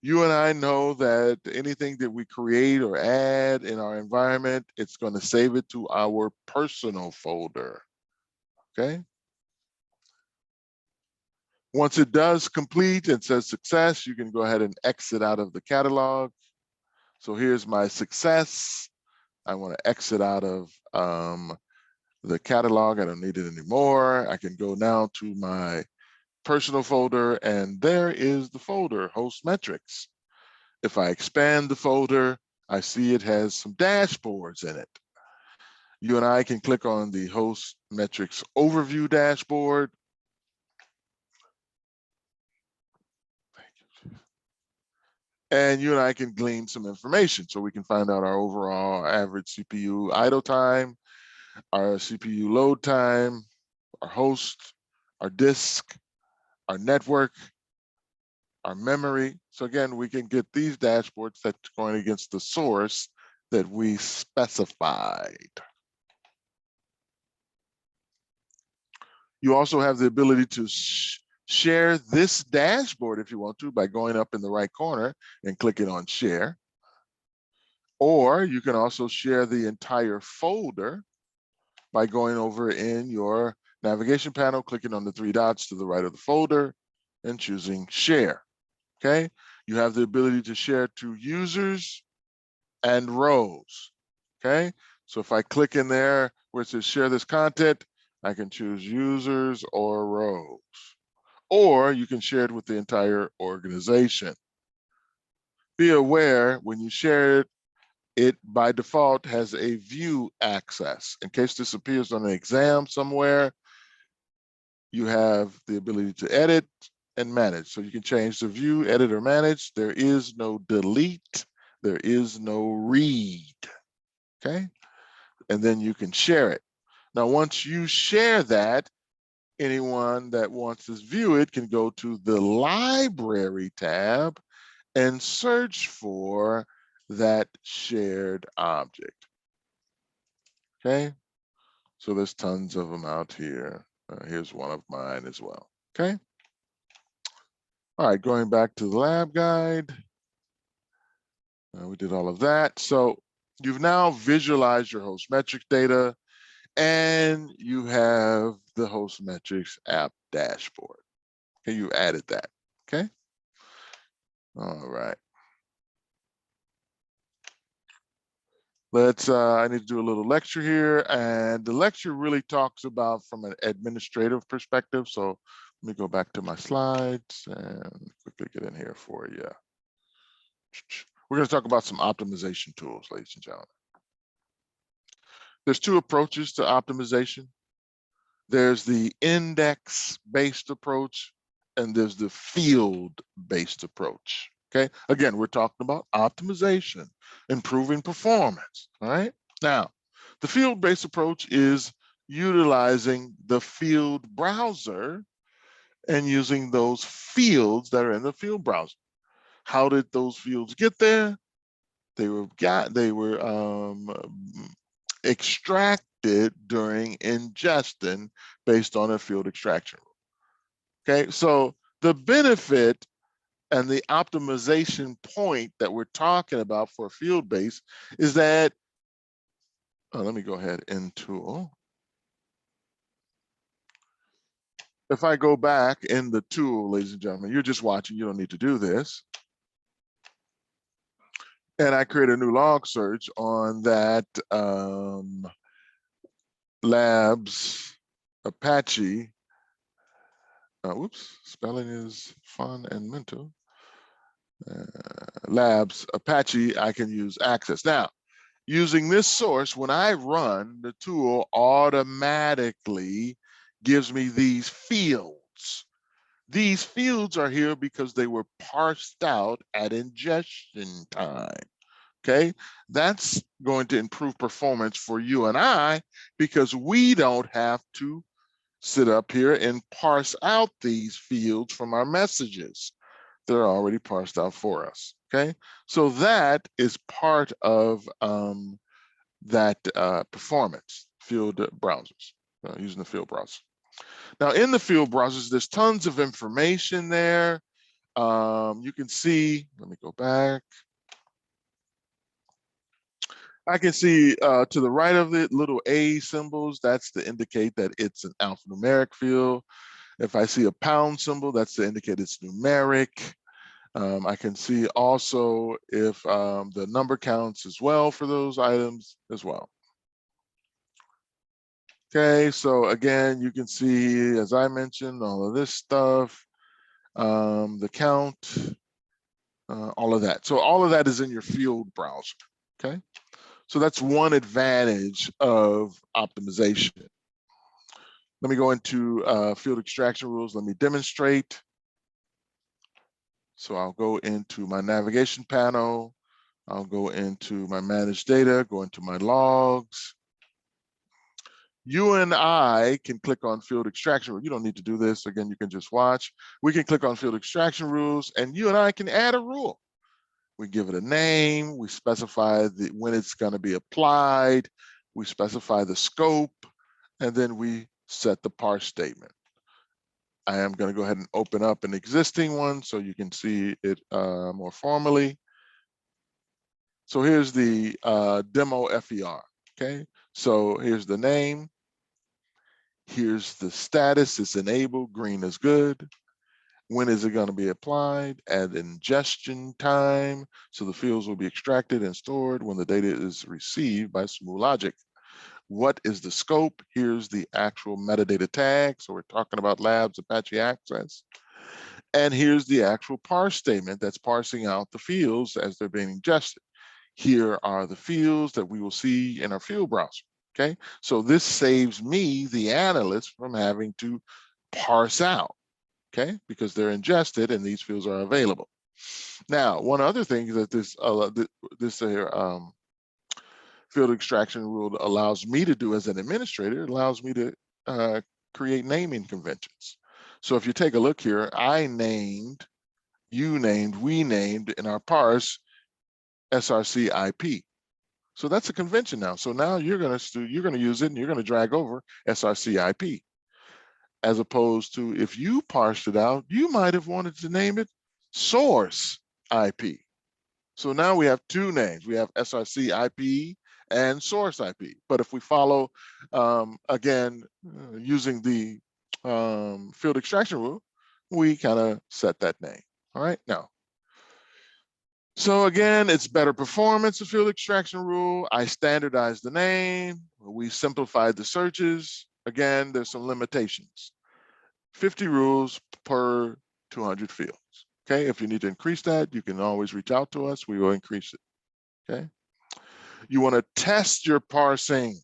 A: You and I know that anything that we create or add in our environment, it's going to save it to our personal folder, okay? Once it does complete and says success, you can go ahead and exit out of the catalog. So here's my success. I want to exit out of the catalog. I don't need it anymore. I can go now to my personal folder, and there is the folder, host metrics. If I expand the folder, I see it has some dashboards in it. You and I can click on the host metrics overview dashboard. And you and I can glean some information. So we can find out our overall average CPU idle time, our CPU load time, our host, our disk, our network, our memory. So again, we can get these dashboards that's going against the source that we specified. You also have the ability to share this dashboard if you want to by going up in the right corner and clicking on share. Or you can also share the entire folder by going over in your navigation panel, clicking on the three dots to the right of the folder and choosing share, okay? You have the ability to share to users and rows, okay? So if I click in there where it says share this content, I can choose users or rows. Or you can share it with the entire organization. Be aware when you share it, it by default has a view access. In case this appears on an exam somewhere, you have the ability to edit and manage. So you can change the view, edit, or manage. There is no delete. There is no read, okay? And then you can share it. Now, once you share that, anyone that wants to view it can go to the library tab and search for that shared object. Okay, so there's tons of them out here. Here's one of mine as well. Okay. All right, going back to the lab guide. We did all of that. So you've now visualized your host metric data, and you have the host metrics app dashboard. Okay, you added that. Okay. All right. Let's, I need to do a little lecture here, and the lecture really talks about from an administrative perspective. So let me go back to my slides and quickly get in here for you. We're going to talk about some optimization tools, ladies and gentlemen. There's two approaches to optimization. There's the index-based approach, and there's the field-based approach. Okay, again, we're talking about optimization, improving performance. All right, now the field-based approach is utilizing the field browser and using those fields that are in the field browser. How did those fields get there? They were extracted during ingestion based on a field extraction rule. Okay, so the benefit and the optimization point that we're talking about for field base is that, let me go ahead in tool. If I go back in the tool, ladies and gentlemen, you're just watching, you don't need to do this. And I create a new log search on that labs Apache. Whoops, spelling is fun and mental. Labs Apache, I can use access. Now, using this source, when I run, the tool automatically gives me these fields. These fields are here because they were parsed out at ingestion time. Okay, that's going to improve performance for you and I because we don't have to sit up here and parse out these fields from our messages. They're already parsed out for us. Okay, so that is part of that performance field browsers, using the field browser. Now in the field browsers, there's tons of information there. You can see, let me go back. I can see to the right of it, little A symbols, that's to indicate that it's an alphanumeric field. If I see a pound symbol, that's to indicate it's numeric. I can see also if the number counts as well for those items as well. Okay, so again, you can see, as I mentioned, all of this stuff, the count, all of that. So all of that is in your field browser, okay? So that's one advantage of optimization. Let me go into field extraction rules. Let me demonstrate. So I'll go into my navigation panel. I'll go into my managed data, go into my logs. You and I can click on field extraction. You don't need to do this. Again, you can just watch. We can click on field extraction rules, and you and I can add a rule. We give it a name. We specify when it's going to be applied. We specify the scope, and then we set the parse statement. I am going to go ahead and open up an existing one so you can see it more formally. So here's the demo FER. Okay, so here's the name. Here's the status, it's enabled, green is good. When is it going to be applied? At ingestion time. So the fields will be extracted and stored when the data is received by Sumo Logic. What is the scope? Here's the actual metadata tag. So we're talking about labs Apache Access. And here's the actual parse statement that's parsing out the fields as they're being ingested. Here are the fields that we will see in our field browser. Okay, so this saves me, the analyst, from having to parse out, okay, because they're ingested and these fields are available. Now, one other thing that this field extraction rule allows me to do as an administrator, it allows me to create naming conventions. So if you take a look here, I named you named, we named in our parse src IP. So that's a convention now. So now you're going to use it and you're going to drag over src IP. As opposed to if you parsed it out, you might have wanted to name it source IP. So now we have two names. We have src IP and source IP. But if we follow, again, using the field extraction rule, we kind of set that name. All right, now. So again, it's better performance of field extraction rule. I standardized the name. We simplified the searches. Again, there's some limitations. 50 rules per 200 fields. Okay, if you need to increase that, you can always reach out to us. We will increase it. Okay. You want to test your parsing.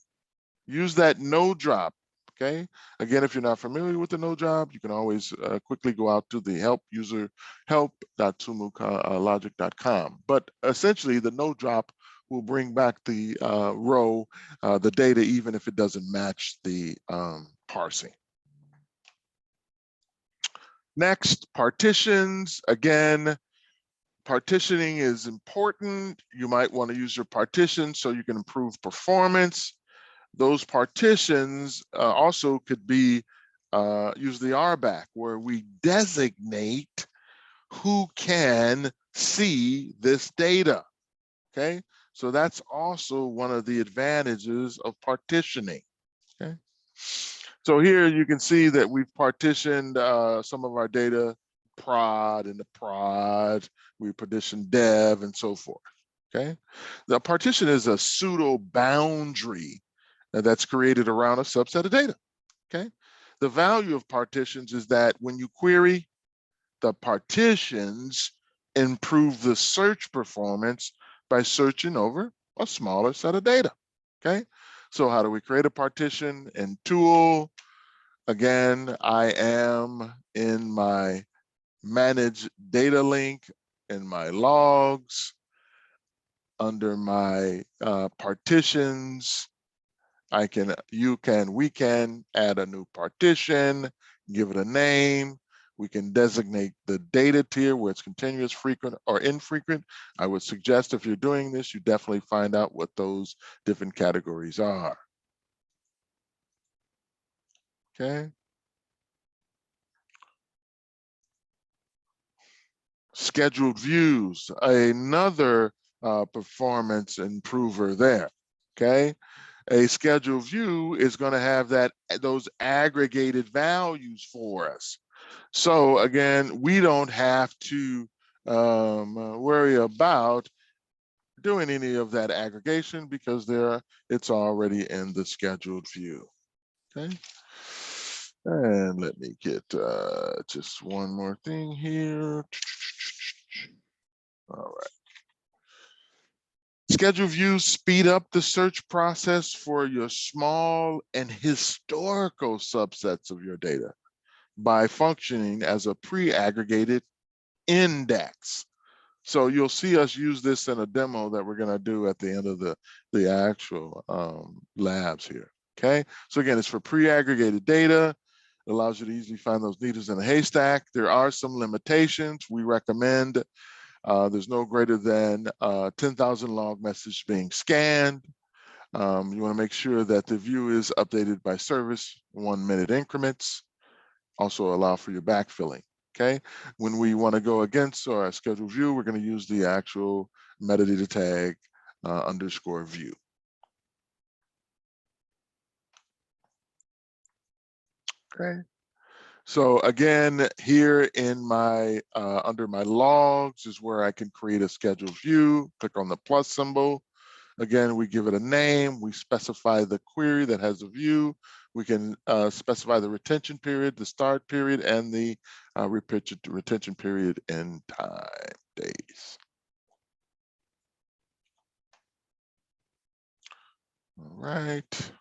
A: Use that no drop. Okay. Again, if you're not familiar with the no drop, you can always quickly go out to the help user help.sumologic.com. But essentially, the no drop will bring back the row, the data, even if it doesn't match the parsing. Next, partitions. Again, partitioning is important. You might want to use your partitions so you can improve performance. Those partitions also could be use the RBAC, where we designate who can see this data. Okay, so that's also one of the advantages of partitioning. Okay, so here you can see that we've partitioned some of our data, prod and the prod, we partitioned dev and so forth. Okay, the partition is a pseudo boundary that's created around a subset of data. Okay, the value of partitions is that when you query, the partitions improve the search performance by searching over a smaller set of data. Okay, so how do we create a partition? In tool, again, I am in my manage data link in my logs under my partitions. We can add a new partition, give it a name. We can designate the data tier where it's continuous, frequent, or infrequent. I would suggest if you're doing this, you definitely find out what those different categories are. Okay. Scheduled views, another performance improver there. Okay. A scheduled view is going to have those aggregated values for us. So again, we don't have to worry about doing any of that aggregation because it's already in the scheduled view. Okay. And let me get just one more thing here. All right. Schedule views speed up the search process for your small and historical subsets of your data by functioning as a pre-aggregated index. So you'll see us use this in a demo that we're going to do at the end of the actual labs here. Okay, so again, it's for pre-aggregated data. It allows you to easily find those needles in a haystack. There are some limitations. We recommend there's no greater than 10,000 log messages being scanned. You want to make sure that the view is updated by service 1 minute increments. Also allow for your backfilling. Okay, when we want to go against our scheduled view, we're going to use the actual metadata tag underscore view. Okay. So again, here in my under my logs is where I can create a scheduled view. Click on the plus symbol. Again, we give it a name. We specify the query that has a view. We can specify the retention period, the start period, and the retention period in time, days. All right.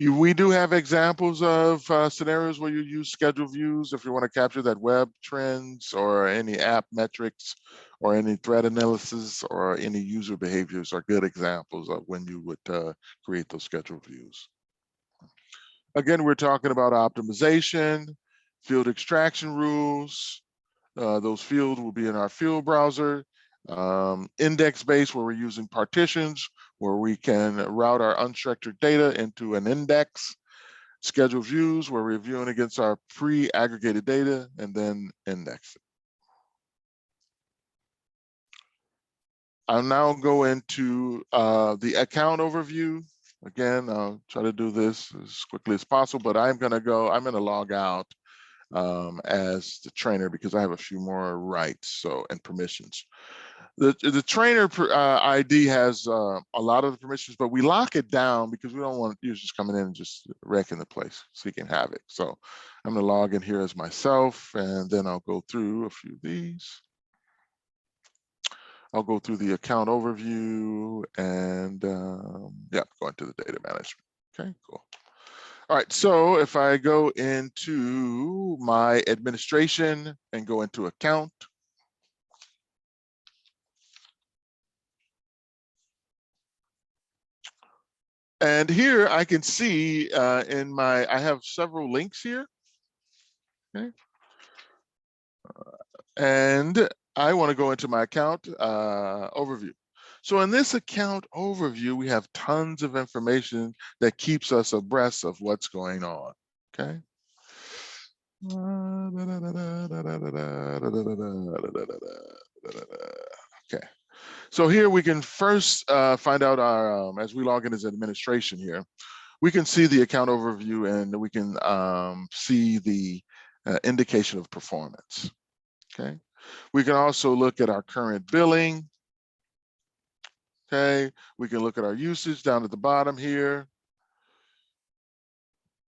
A: We do have examples of scenarios where you use schedule views if you want to capture that web trends or any app metrics or any threat analysis or any user behaviors are good examples of when you would create those schedule views. Again, we're talking about optimization, field extraction rules. Those fields will be in our field browser. Index-based, where we're using partitions, where we can route our unstructured data into an index. Schedule views, where we're viewing against our pre-aggregated data, and then index it. I'll now go into the account overview. Again, I'll try to do this as quickly as possible, but I'm gonna log out as the trainer because I have a few more rights and permissions. The trainer ID has a lot of the permissions, but we lock it down because we don't want users coming in and just wrecking the place, seeking havoc. So I'm gonna log in here as myself, and then I'll go through a few of these. I'll go through the account overview and yeah, go into the data management. Okay, cool. All right, so if I go into my administration and go into account, and here I can see I have several links here. Okay. And I want to go into my account overview. So in this account overview, we have tons of information that keeps us abreast of what's going on. Okay. Okay. So here we can first find out our, as we log in as administration here, we can see the account overview and we can see the indication of performance. Okay. We can also look at our current billing. Okay. We can look at our usage down at the bottom here.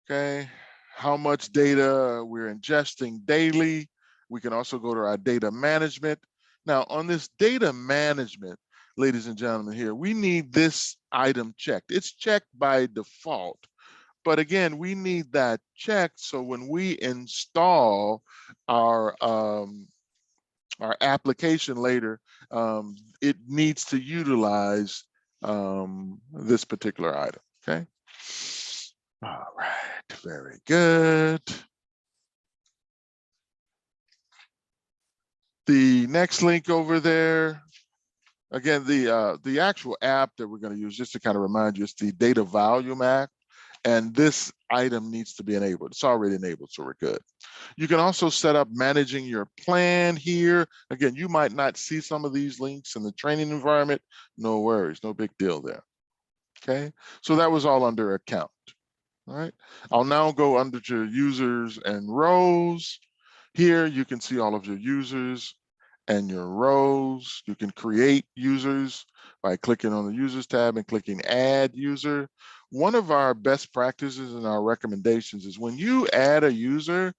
A: Okay. How much data we're ingesting daily. We can also go to our data management. Now on this data management, ladies and gentlemen here, we need this item checked. It's checked by default. But again, we need that checked so when we install our application later, it needs to utilize this particular item, okay? All right, very good. The next link over there, again, the actual app that we're gonna use, just to kind of remind you, is the data volume app. And this item needs to be enabled. It's already enabled, so we're good. You can also set up managing your plan here. Again, you might not see some of these links in the training environment. No worries, no big deal there. Okay, so that was all under account. All right, I'll now go under to users and roles. Here you can see all of your users and your roles. You can create users by clicking on the users tab and clicking add user. One of our best practices and our recommendations is when you add a user,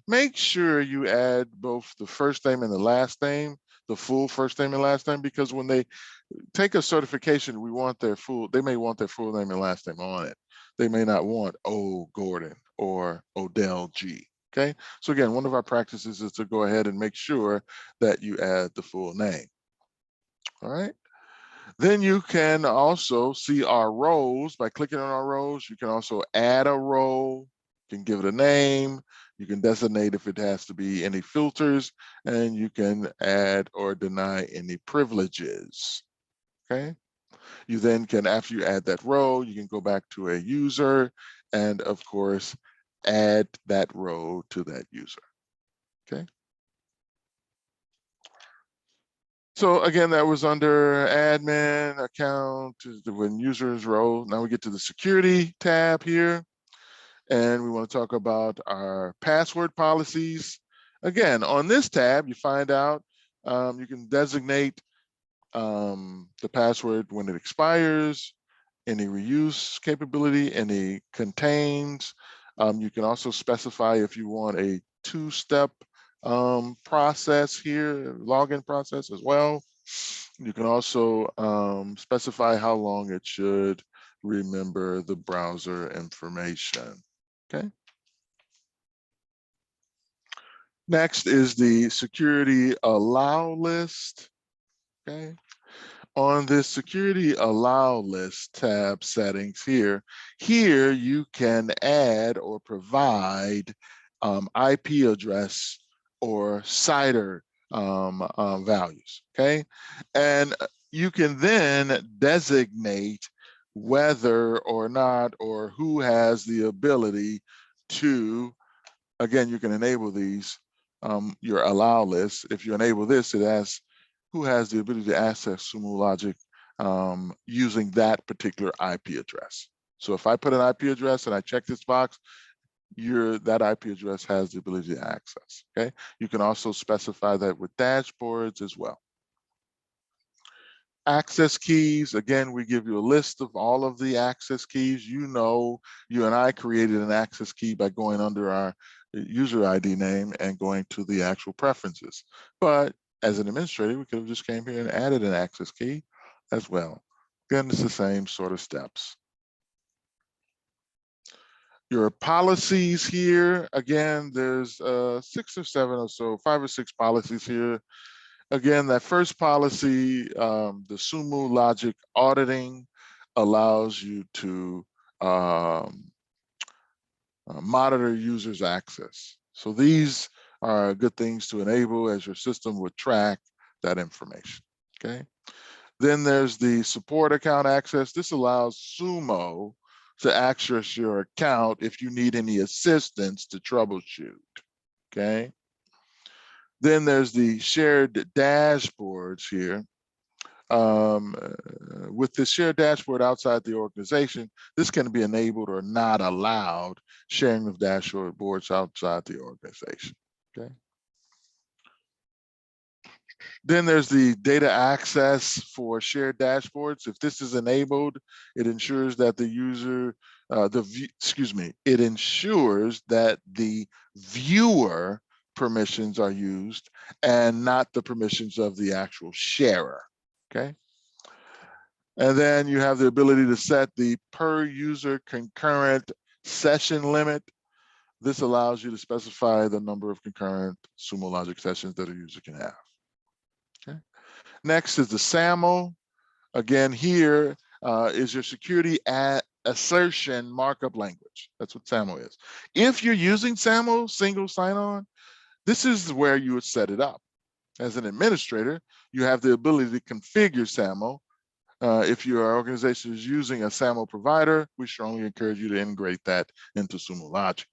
A: make sure you add both the first name and the last name, the full first name and last name, because when they take a certification, they may want their full name and last name on it. They may not want O. Gordon or Odell G. Okay, so again, one of our practices is to go ahead and make sure that you add the full name. All right. Then you can also see our roles by clicking on our roles. You can also add a role, you can give it a name, you can designate if it has to be any filters, and you can add or deny any privileges. Okay. You then can, after you add that role, you can go back to a user and of course, add that role to that user. Okay. So again, that was under admin account, when users role. Now we get to the security tab here, and we want to talk about our password policies. Again, on this tab, you find out you can designate the password when it expires, any reuse capability, any contains. You can also specify if you want a two-step process here, login process as well. You can also specify how long it should remember the browser information. Okay. Next is the security allow list. Okay. On this security allow list tab settings here you can add or provide IP address or CIDR values, okay? And you can then designate whether or not, or who has the ability to, again, you can enable these, your allow list. If you enable this, it asks who has the ability to access Sumo Logic using that particular IP address. So if I put an IP address and I check this box, that IP address has the ability to access, okay? You can also specify that with dashboards as well. Access keys, again, we give you a list of all of the access keys. You know, you and I created an access key by going under our user ID name and going to the actual preferences. But as an administrator, we could have just came here and added an access key as well. Again, it's the same sort of steps. Your policies here, again, there's 6 or 7 or so, 5 or 6 policies here. Again, that first policy, the Sumo Logic auditing, allows you to monitor users' access. So these are good things to enable as your system would track that information, okay? Then there's the support account access. This allows Sumo to access your account if you need any assistance to troubleshoot, okay? Then there's the shared dashboards here. With the shared dashboard outside the organization, this can be enabled or not allowed, sharing of dashboards outside the organization, okay? Then there's the data access for shared dashboards. If this is enabled, it ensures that the user, it ensures that the viewer permissions are used and not the permissions of the actual sharer, okay? And then you have the ability to set the per user concurrent session limit. This allows you to specify the number of concurrent Sumo Logic sessions that a user can have. Okay. Next is the SAML. Again, here is your security assertion markup language. That's what SAML is. If you're using SAML, single sign-on, this is where you would set it up. As an administrator, you have the ability to configure SAML. If your organization is using a SAML provider, we strongly encourage you to integrate that into Sumo Logic.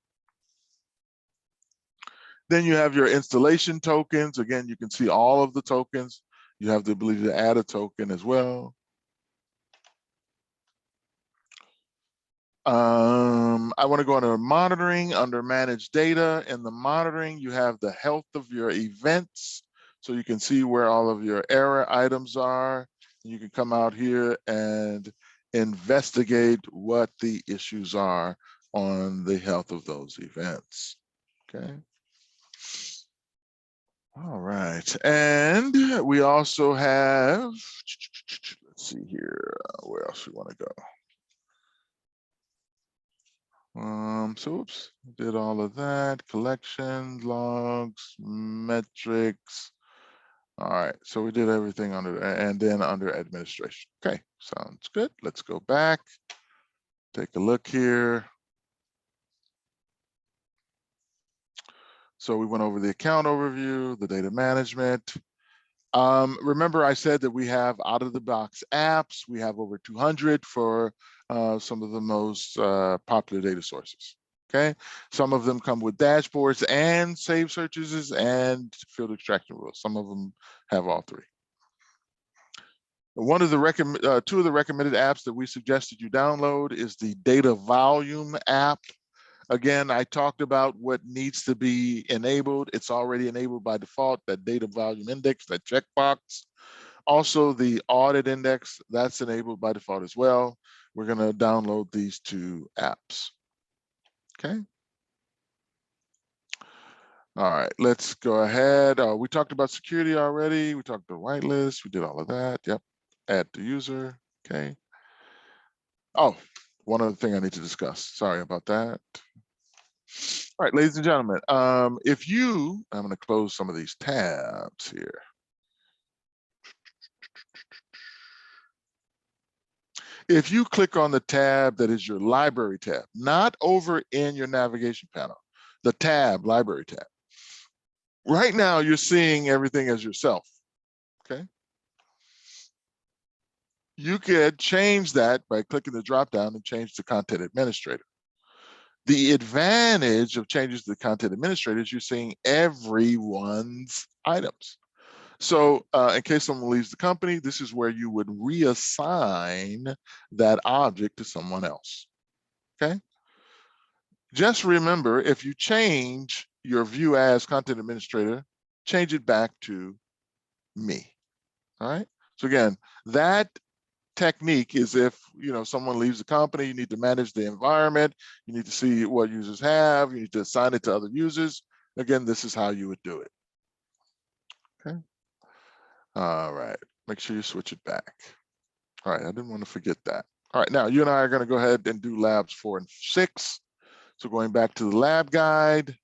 A: Then you have your installation tokens. Again, you can see all of the tokens. You have the ability to add a token as well. I want to go under monitoring, under manage data. In the monitoring, you have the health of your events. So you can see where all of your error items are. You can come out here and investigate what the issues are on the health of those events, okay? All right, and we also have, let's see here, where else we want to go. So oops, did all of that, collection, logs, metrics. All right, so we did everything under, and then under administration. Okay, sounds good. Let's go back, take a look here. So we went over the account overview, the data management. Remember I said that we have out of the box apps, we have over 200 for some of the most popular data sources, okay? Some of them come with dashboards and save searches and field extraction rules. Some of them have all three. One of the two of the recommended apps that we suggested you download is the data volume app. Again, I talked about what needs to be enabled. It's already enabled by default, that data volume index, that checkbox. Also, the audit index, that's enabled by default as well. We're going to download these two apps. Okay. All right, let's go ahead. We talked about security already. We talked about whitelist. We did all of that. Yep. Add the user. Okay. Oh, one other thing I need to discuss. Sorry about that. All right, ladies and gentlemen, I'm going to close some of these tabs here. If you click on the tab that is your library tab, not over in your navigation panel, the tab, library tab, Right now, you're seeing everything as yourself, okay? You could change that by clicking the drop down and change to content administrator. The advantage of changes to the content administrator is you're seeing everyone's items. So in case someone leaves the company, this is where you would reassign that object to someone else, okay? Just remember, if you change your view as content administrator, change it back to me, all right? So again, that technique is if someone leaves the company, you need to manage the environment, you need to see what users have, you need to assign it to other users. Again, this is how you would do it, okay? All right, make sure you switch it back. All right, I didn't want to forget that. All right, now you and I are going to go ahead and do labs 4 and 6. So going back to the lab guide,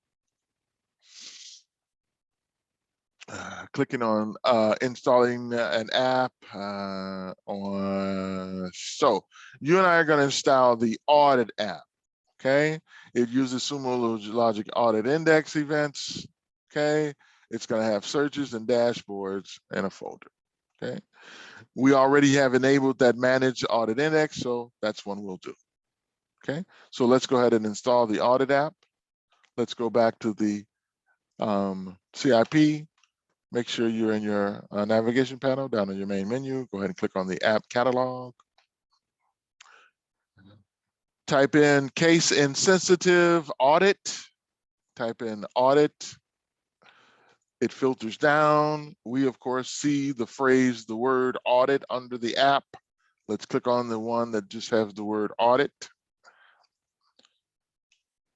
A: clicking on installing an app so you and I are going to install the audit app, okay? It uses Sumo Logic audit index events, okay? It's going to have searches and dashboards in a folder, okay? We already have enabled that manage audit index, so that's one we'll do, okay? So let's go ahead and install the audit app. Let's go back to the CIP. Make sure you're in your navigation panel down in your main menu. Go ahead and click on the app catalog. Type in case insensitive audit. Type in audit. It filters down. We, of course, see the phrase, the word audit under the app. Let's click on the one that just has the word audit.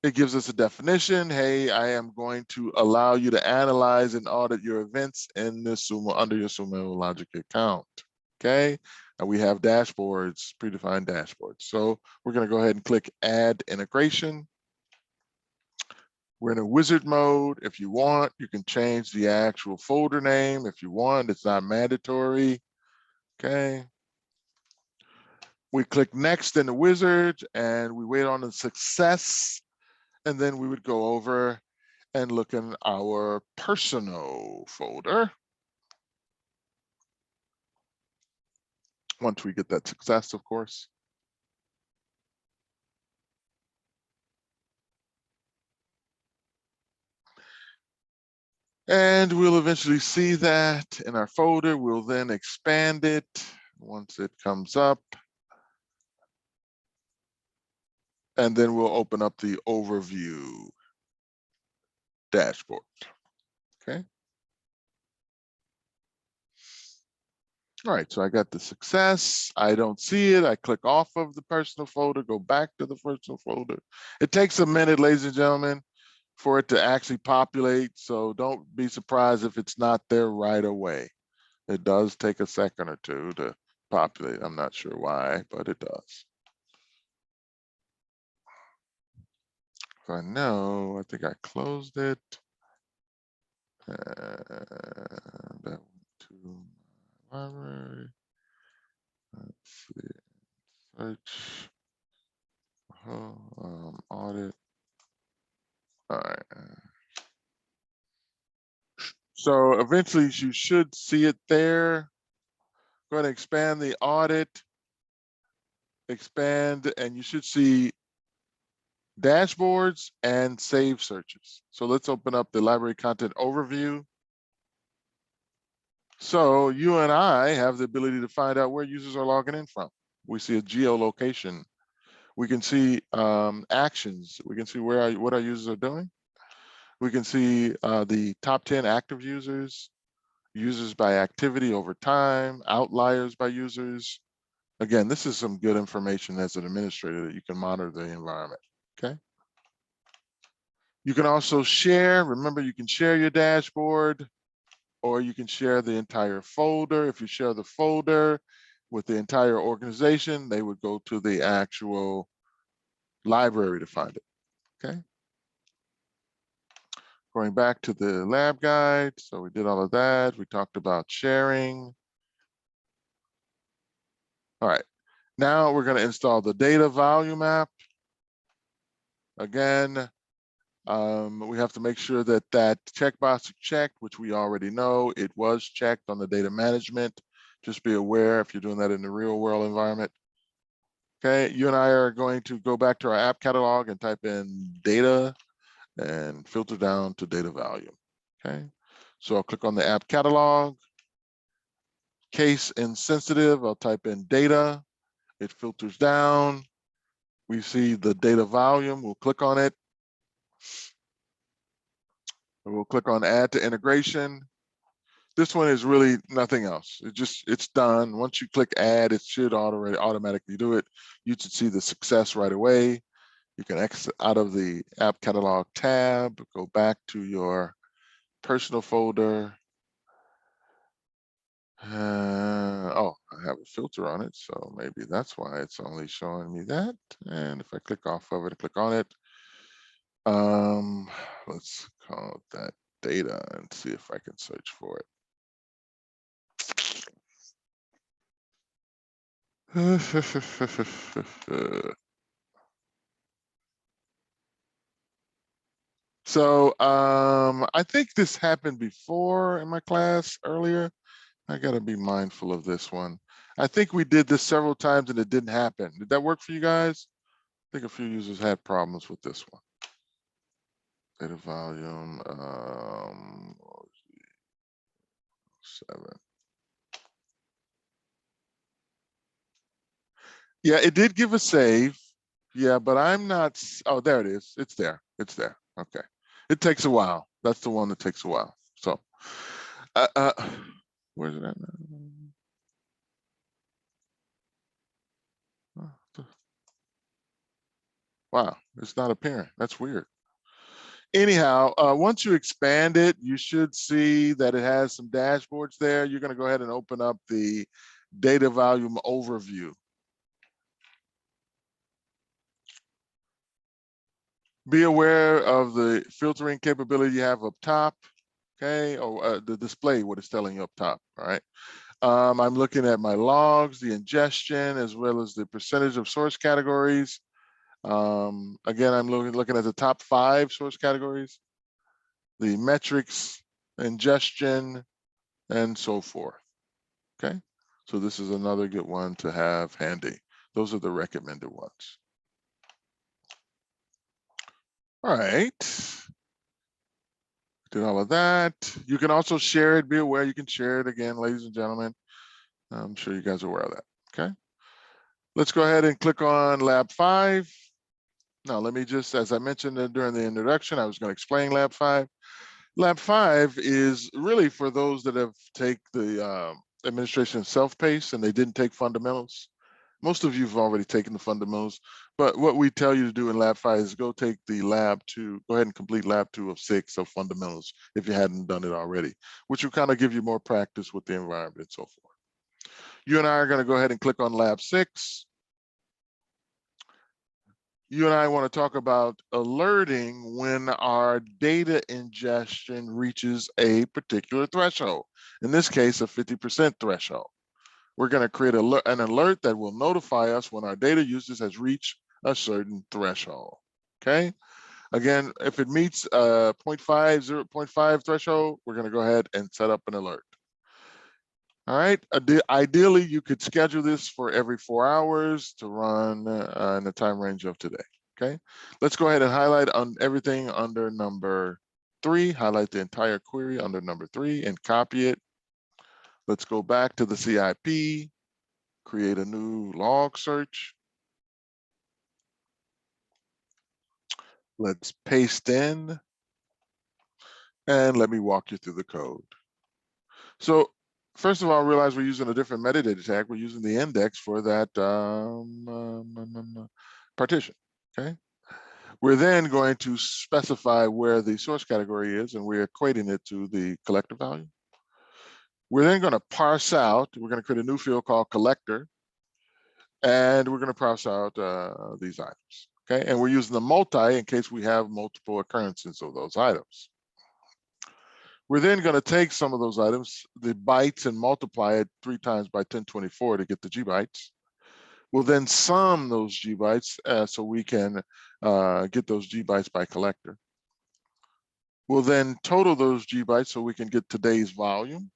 A: It gives us a definition. Hey, I am going to allow you to analyze and audit your events in the under your Sumo Logic account. Okay, and we have dashboards, predefined dashboards. So we're going to go ahead and click add integration. We're in a wizard mode. If you want, you can change the actual folder name. If you want, it's not mandatory. Okay. We click next in the wizard and we wait on the success. And then we would go over and look in our personal folder. Once we get that success, of course. And we'll eventually see that in our folder. We'll then expand it once it comes up. And then we'll open up the overview dashboard, okay? All right, so I got the success. I don't see it. I click off of the personal folder, go back to the personal folder. It takes a minute, ladies and gentlemen, for it to actually populate. So don't be surprised if it's not there right away. It does take a second or two to populate. I'm not sure why, but it does. If I know, I think I closed it. And that went to my library. Let's see, search, audit. All right. So eventually you should see it there. Go ahead and expand the audit, expand, and you should see dashboards and save searches. So let's open up the library content overview. So you and I have the ability to find out where users are logging in from. We see a geolocation. We can see actions. We can see what our users are doing. We can see the top 10 active users, users by activity over time, outliers by users. Again, this is some good information as an administrator that you can monitor the environment, okay? You can also share. Remember, you can share your dashboard, or you can share the entire folder. If you share the folder with the entire organization, they would go to the actual library to find it, okay? Going back to the lab guide. So we did all of that. We talked about sharing. All right, now we're going to install the data volume app. Again, We have to make sure that that checkbox is checked, which we already know. It was checked on the data management. Just be aware if you're doing that in the real world environment. Okay, you and I are going to go back to our app catalog and type in data and filter down to data volume. Okay, so I'll click on the app catalog. Case insensitive, I'll type in data. It filters down. We see the data volume. We'll click on it. We'll click on add to integration. This one is really nothing else. It's done. Once you click add, it should automatically do it. You should see the success right away. You can exit out of the app catalog tab, go back to your personal folder. Oh, I have a filter on it, so maybe that's why it's only showing me that. And if I click off of it, click on it. Let's call that data and see if I can search for it. So I think this happened before in my class earlier. I gotta be mindful of this one. I think we did this several times and it didn't happen. Did that work for you guys? I think a few users had problems with this one. Data volume 7. Yeah, it did give a save. Yeah, but I'm not. Oh, there it is. It's there. It's there. Okay. It takes a while. That's the one that takes a while. So, where's it at now? Wow, it's not appearing. That's weird. Anyhow, once you expand it, you should see that it has some dashboards there. You're going to go ahead and open up the data volume overview. Be aware of the filtering capability you have up top, okay, or the display, what it's telling you up top, all right? I'm looking at my logs, the ingestion, as well as the percentage of source categories. Again, I'm looking at the top 5 source categories, the metrics, ingestion, and so forth, okay? So this is another good one to have handy. Those are the recommended ones. All right. Did all of that. You can also share it. Be aware you can share it again, ladies and gentlemen. I'm sure you guys are aware of that. Okay. Let's go ahead and click on Lab 5. Now, let me just, as I mentioned during the introduction, I was going to explain Lab 5. Lab 5 is really for those that have taken the administration self-paced and they didn't take fundamentals. Most of you have already taken the fundamentals, but what we tell you to do in Lab 5 is go take the Lab 2, go ahead and complete Lab 2 of 6 of fundamentals if you hadn't done it already, which will kind of give you more practice with the environment and so forth. You and I are going to go ahead and click on Lab 6. You and I want to talk about alerting when our data ingestion reaches a particular threshold. In this case, a 50% threshold. We're going to create an alert that will notify us when our data usage has reached a certain threshold. Okay. Again, if it meets 0.5 threshold, we're going to go ahead and set up an alert. All right. Ideally, you could schedule this for every 4 hours to run in the time range of today. Okay. Let's go ahead and highlight on everything under number 3. Highlight the entire query under number 3 and copy it. Let's go back to the CIP. Create a new log search. Let's paste in. And let me walk you through the code. So first of all, realize we're using a different metadata tag. We're using the index for that partition, okay? We're then going to specify where the source category is, and we're equating it to the collector value. We're then going to parse out, we're going to create a new field called collector, and we're going to parse out these items, okay? And we're using the multi in case we have multiple occurrences of those items. We're then going to take some of those items, the bytes, and multiply it 3 times by 1024 to get the G bytes. We'll then sum those G bytes so we can get those G bytes by collector. We'll then total those G bytes so we can get today's volume.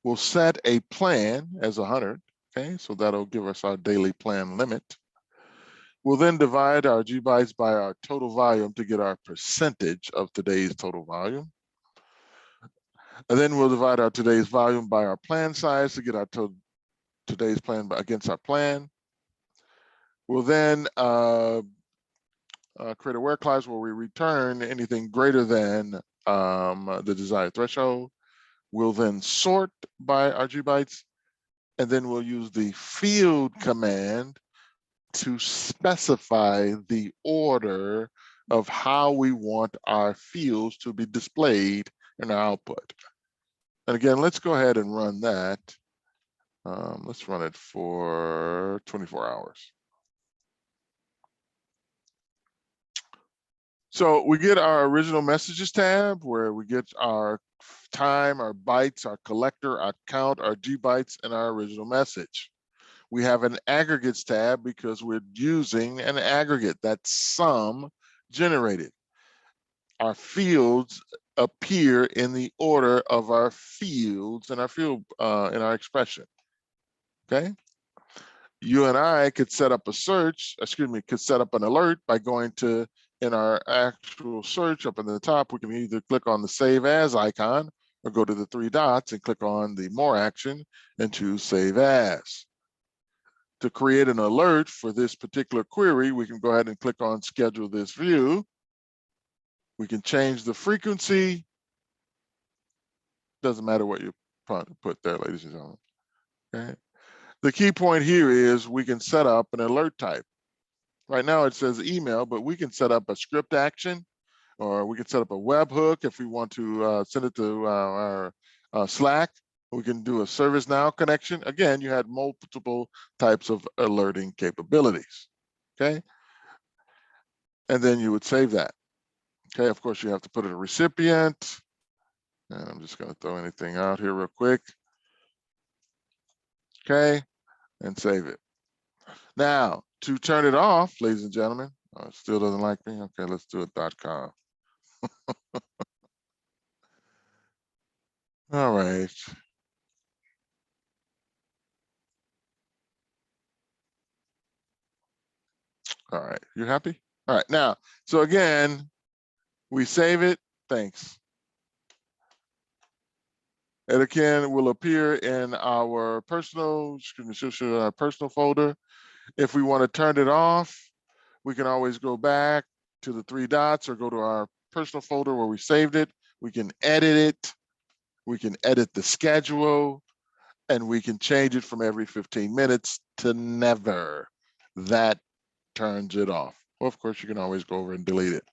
A: We'll set a plan as 100, okay? So that'll give us our daily plan limit. We'll then divide our G bytes by our total volume to get our percentage of today's total volume. And then we'll divide our today's volume by our plan size to get our today's plan against our plan. We'll then create a where clause where we return anything greater than the desired threshold. We'll then sort by our G bytes, and then we'll use the field command to specify the order of how we want our fields to be displayed in our output. And again, let's go ahead and run that. Let's run it for 24 hours. So we get our original messages tab where we get our time, our bytes, our collector, our count, our G bytes, and our original message. We have an aggregates tab because we're using an aggregate, that's sum generated. Our fields appear in the order of our fields in our field in our expression. Okay. You and I could set up a search, could set up an alert by going to, in our actual search up in the top, we can either click on the save as icon or go to the 3 dots and click on the more action and choose save as. To create an alert for this particular query, we can go ahead and click on schedule this view. We can change the frequency. Doesn't matter what you put there, ladies and gentlemen. Okay. The key point here is we can set up an alert type. Right now it says email, but we can set up a script action, or we can set up a webhook if we want to send it to our Slack. We can do a ServiceNow connection. Again, you had multiple types of alerting capabilities, okay? And then you would save that. Okay, of course, you have to put it a recipient. And I'm just gonna throw anything out here real quick. Okay, and save it. Now, to turn it off, ladies and gentlemen, it still doesn't like me. Okay, let's do it .com. All right. All right, you happy? All right, now, so again, we save it, thanks. It again will appear in our personal, our personal folder. If we want to turn it off, we can always go back to the 3 dots or go to our personal folder where we saved it. We can edit it. We can edit the schedule, and we can change it from every 15 minutes to never. That turns it off. Well, of course, you can always go over and delete it.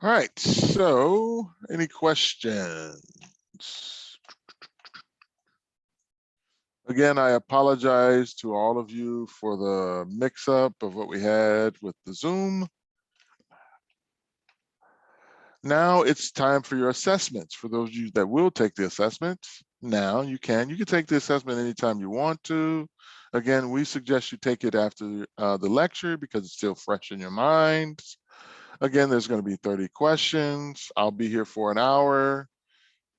A: All right, so any questions? Again, I apologize to all of you for the mix-up of what we had with the Zoom. Now it's time for your assessments. For those of you that will take the assessments, now you can take the assessment anytime you want to. Again, we suggest you take it after the lecture because it's still fresh in your mind. Again, there's going to be 30 questions. I'll be here for an hour.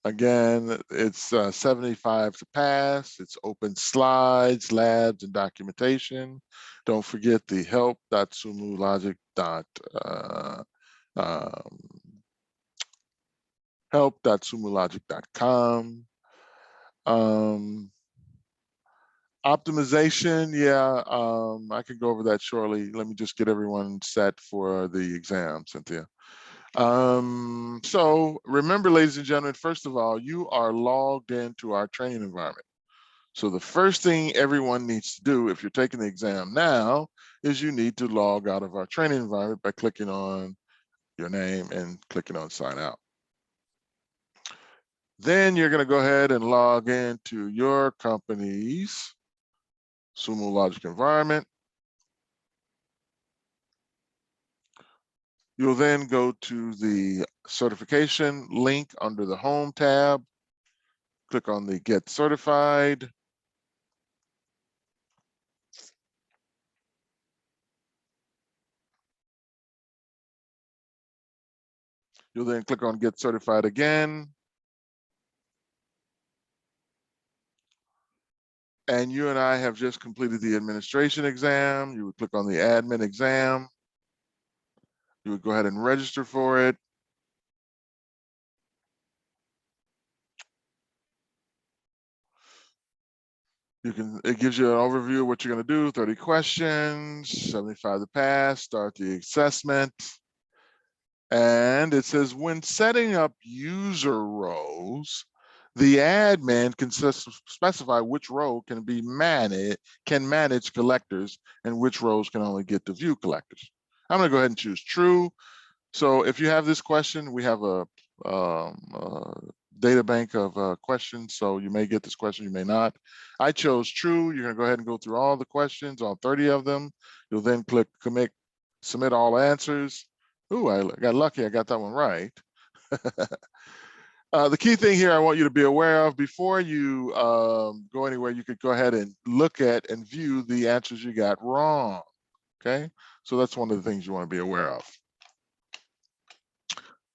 A: Again, it's 75 to pass. It's open slides, labs, and documentation. Don't forget the help.sumologic.com. Optimization, yeah, I can go over that shortly. Let me just get everyone set for the exam, Cynthia. So remember, ladies and gentlemen, first of all, you are logged into our training environment. So the first thing everyone needs to do if you're taking the exam now is you need to log out of our training environment by clicking on your name and clicking on sign out. Then you're going to go ahead and log into your company's Sumo Logic environment. You'll then go to the certification link under the Home tab. Click on the Get Certified. You'll then click on Get Certified again. And you and I have just completed the administration exam. You would click on the admin exam. You would go ahead and register for it. It gives you an overview of what you're going to do, 30 questions, 75 to pass, start the assessment. And it says, when setting up user roles, the admin can specify which role can manage collectors and which roles can only get to view collectors. I'm going to go ahead and choose true. So if you have this question, we have a data bank of questions. So you may get this question, you may not. I chose true. You're going to go ahead and go through all the questions, all 30 of them. You'll then click commit, submit all answers. Ooh, I got lucky. I got that one right. The key thing here I want you to be aware of before you go anywhere, you could go ahead and look at and view the answers you got wrong. Okay, so that's one of the things you want to be aware of.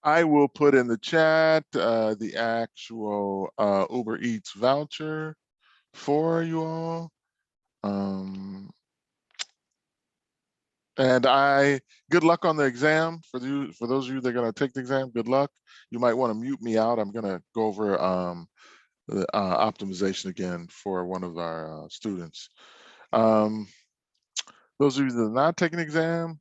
A: I will put in the chat the actual Uber Eats voucher for you all. And good luck on the exam. For those of you that are going to take the exam, good luck. You might want to mute me out. I'm going to go over the optimization again for one of our students. Those of you that are not taking the exam,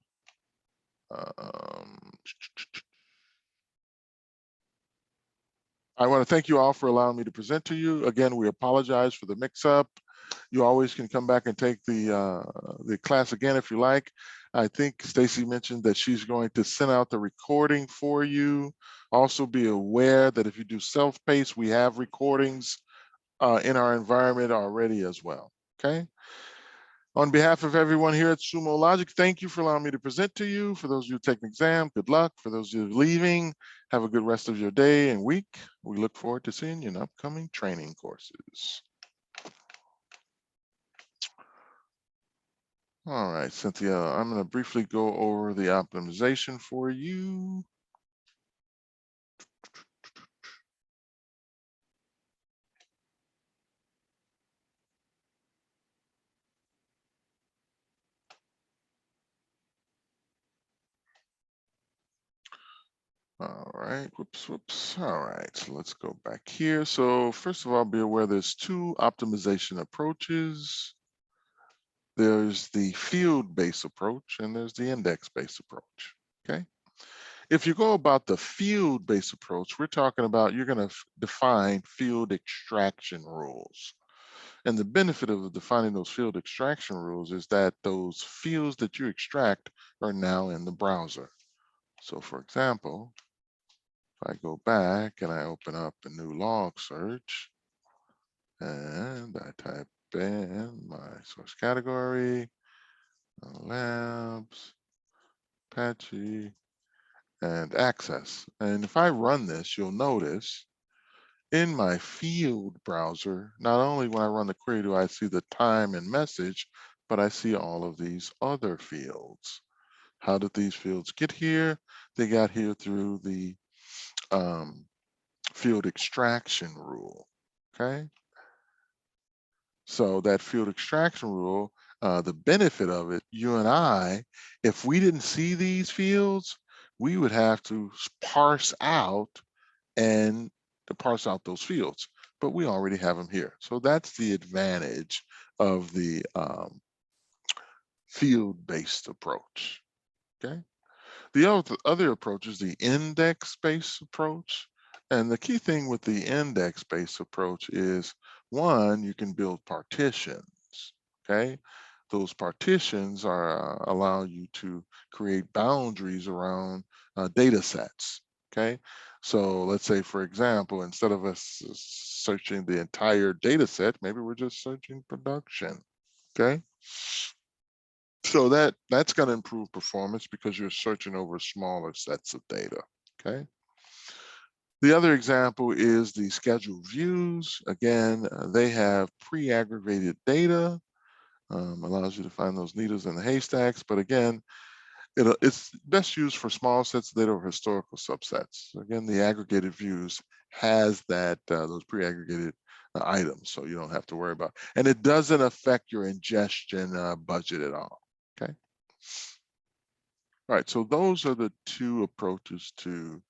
A: I want to thank you all for allowing me to present to you. Again, we apologize for the mix-up. You always can come back and take the class again if you like. I think Stacy mentioned that she's going to send out the recording for you. Also be aware that if you do self-paced, we have recordings in our environment already as well, okay? On behalf of everyone here at Sumo Logic, thank you for allowing me to present to you. For those of you taking an exam, good luck. For those of you leaving, have a good rest of your day and week. We look forward to seeing you in upcoming training courses. All right, Cynthia, I'm going to briefly go over the optimization for you. All right, whoops. All right, so let's go back here. So first of all, be aware there's two optimization approaches. There's the field-based approach and there's the index-based approach, okay? If you go about the field-based approach, we're talking about you're going to define field extraction rules. And the benefit of defining those field extraction rules is that those fields that you extract are now in the browser. So for example, if I go back and I open up a new log search and I type in my source category, labs, Apache, and access. And if I run this, you'll notice in my field browser, not only when I run the query do I see the time and message, but I see all of these other fields. How did these fields get here? They got here through the field extraction rule, okay? So that field extraction rule, the benefit of it, you and I, if we didn't see these fields, we would have to parse out and to parse out those fields, but we already have them here. So that's the advantage of the field-based approach, okay? The other approach is the index-based approach. And the key thing with the index-based approach is, one, you can build partitions, okay? Those partitions are allow you to create boundaries around data sets, okay? So let's say, for example, instead of us searching the entire data set, maybe we're just searching production, okay? So that's going to improve performance because you're searching over smaller sets of data, okay? The other example is the scheduled views. Again, they have pre-aggregated data, allows you to find those needles in the haystacks. But again, It's best used for small sets of data or historical subsets. Again, the aggregated views has that those pre-aggregated items, so you don't have to worry about. And it doesn't affect your ingestion budget at all. Okay. All right. So those are the two approaches to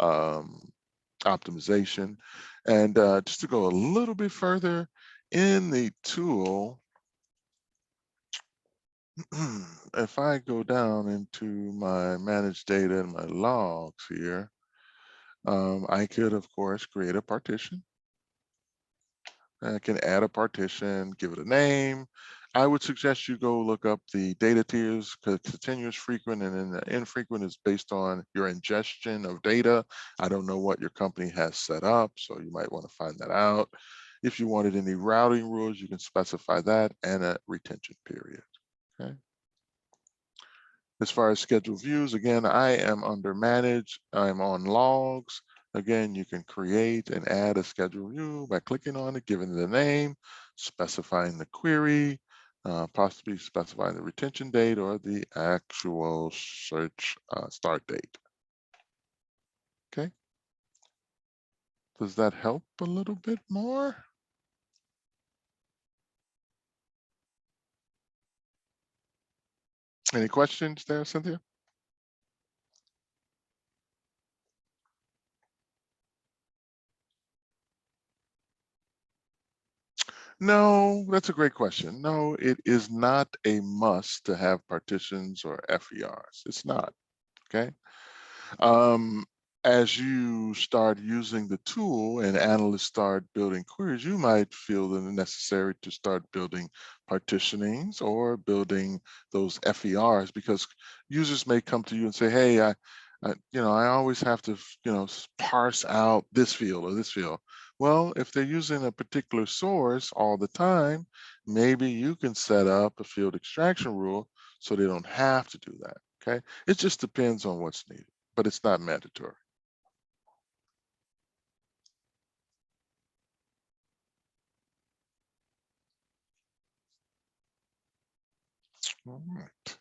A: optimization. And just to go a little bit further in the tool, if I go down into my managed data and my logs here, I could, of course, create a partition. I can add a partition, give it a name. I would suggest you go look up the data tiers, because continuous, frequent, and then the infrequent is based on your ingestion of data. I don't know what your company has set up, so you might want to find that out. If you wanted any routing rules, you can specify that and a retention period. Okay. As far as scheduled views, again, I am under manage. I'm on logs. Again, you can create and add a schedule view by clicking on it, giving it a name, specifying the query, possibly specifying the retention date or the actual search start date. Okay. Does that help a little bit more? Any questions there, Cynthia? No, that's a great question. No, it is not a must to have partitions or FERs. It's not. Okay. Um, as you start using the tool and analysts start building queries, you might feel that it's necessary to start building partitionings or building those FERs, because users may come to you and say, hey, I always have to, parse out this field or this field. Well, if they're using a particular source all the time, maybe you can set up a field extraction rule so they don't have to do that. Okay. It just depends on what's needed, but it's not mandatory. All right.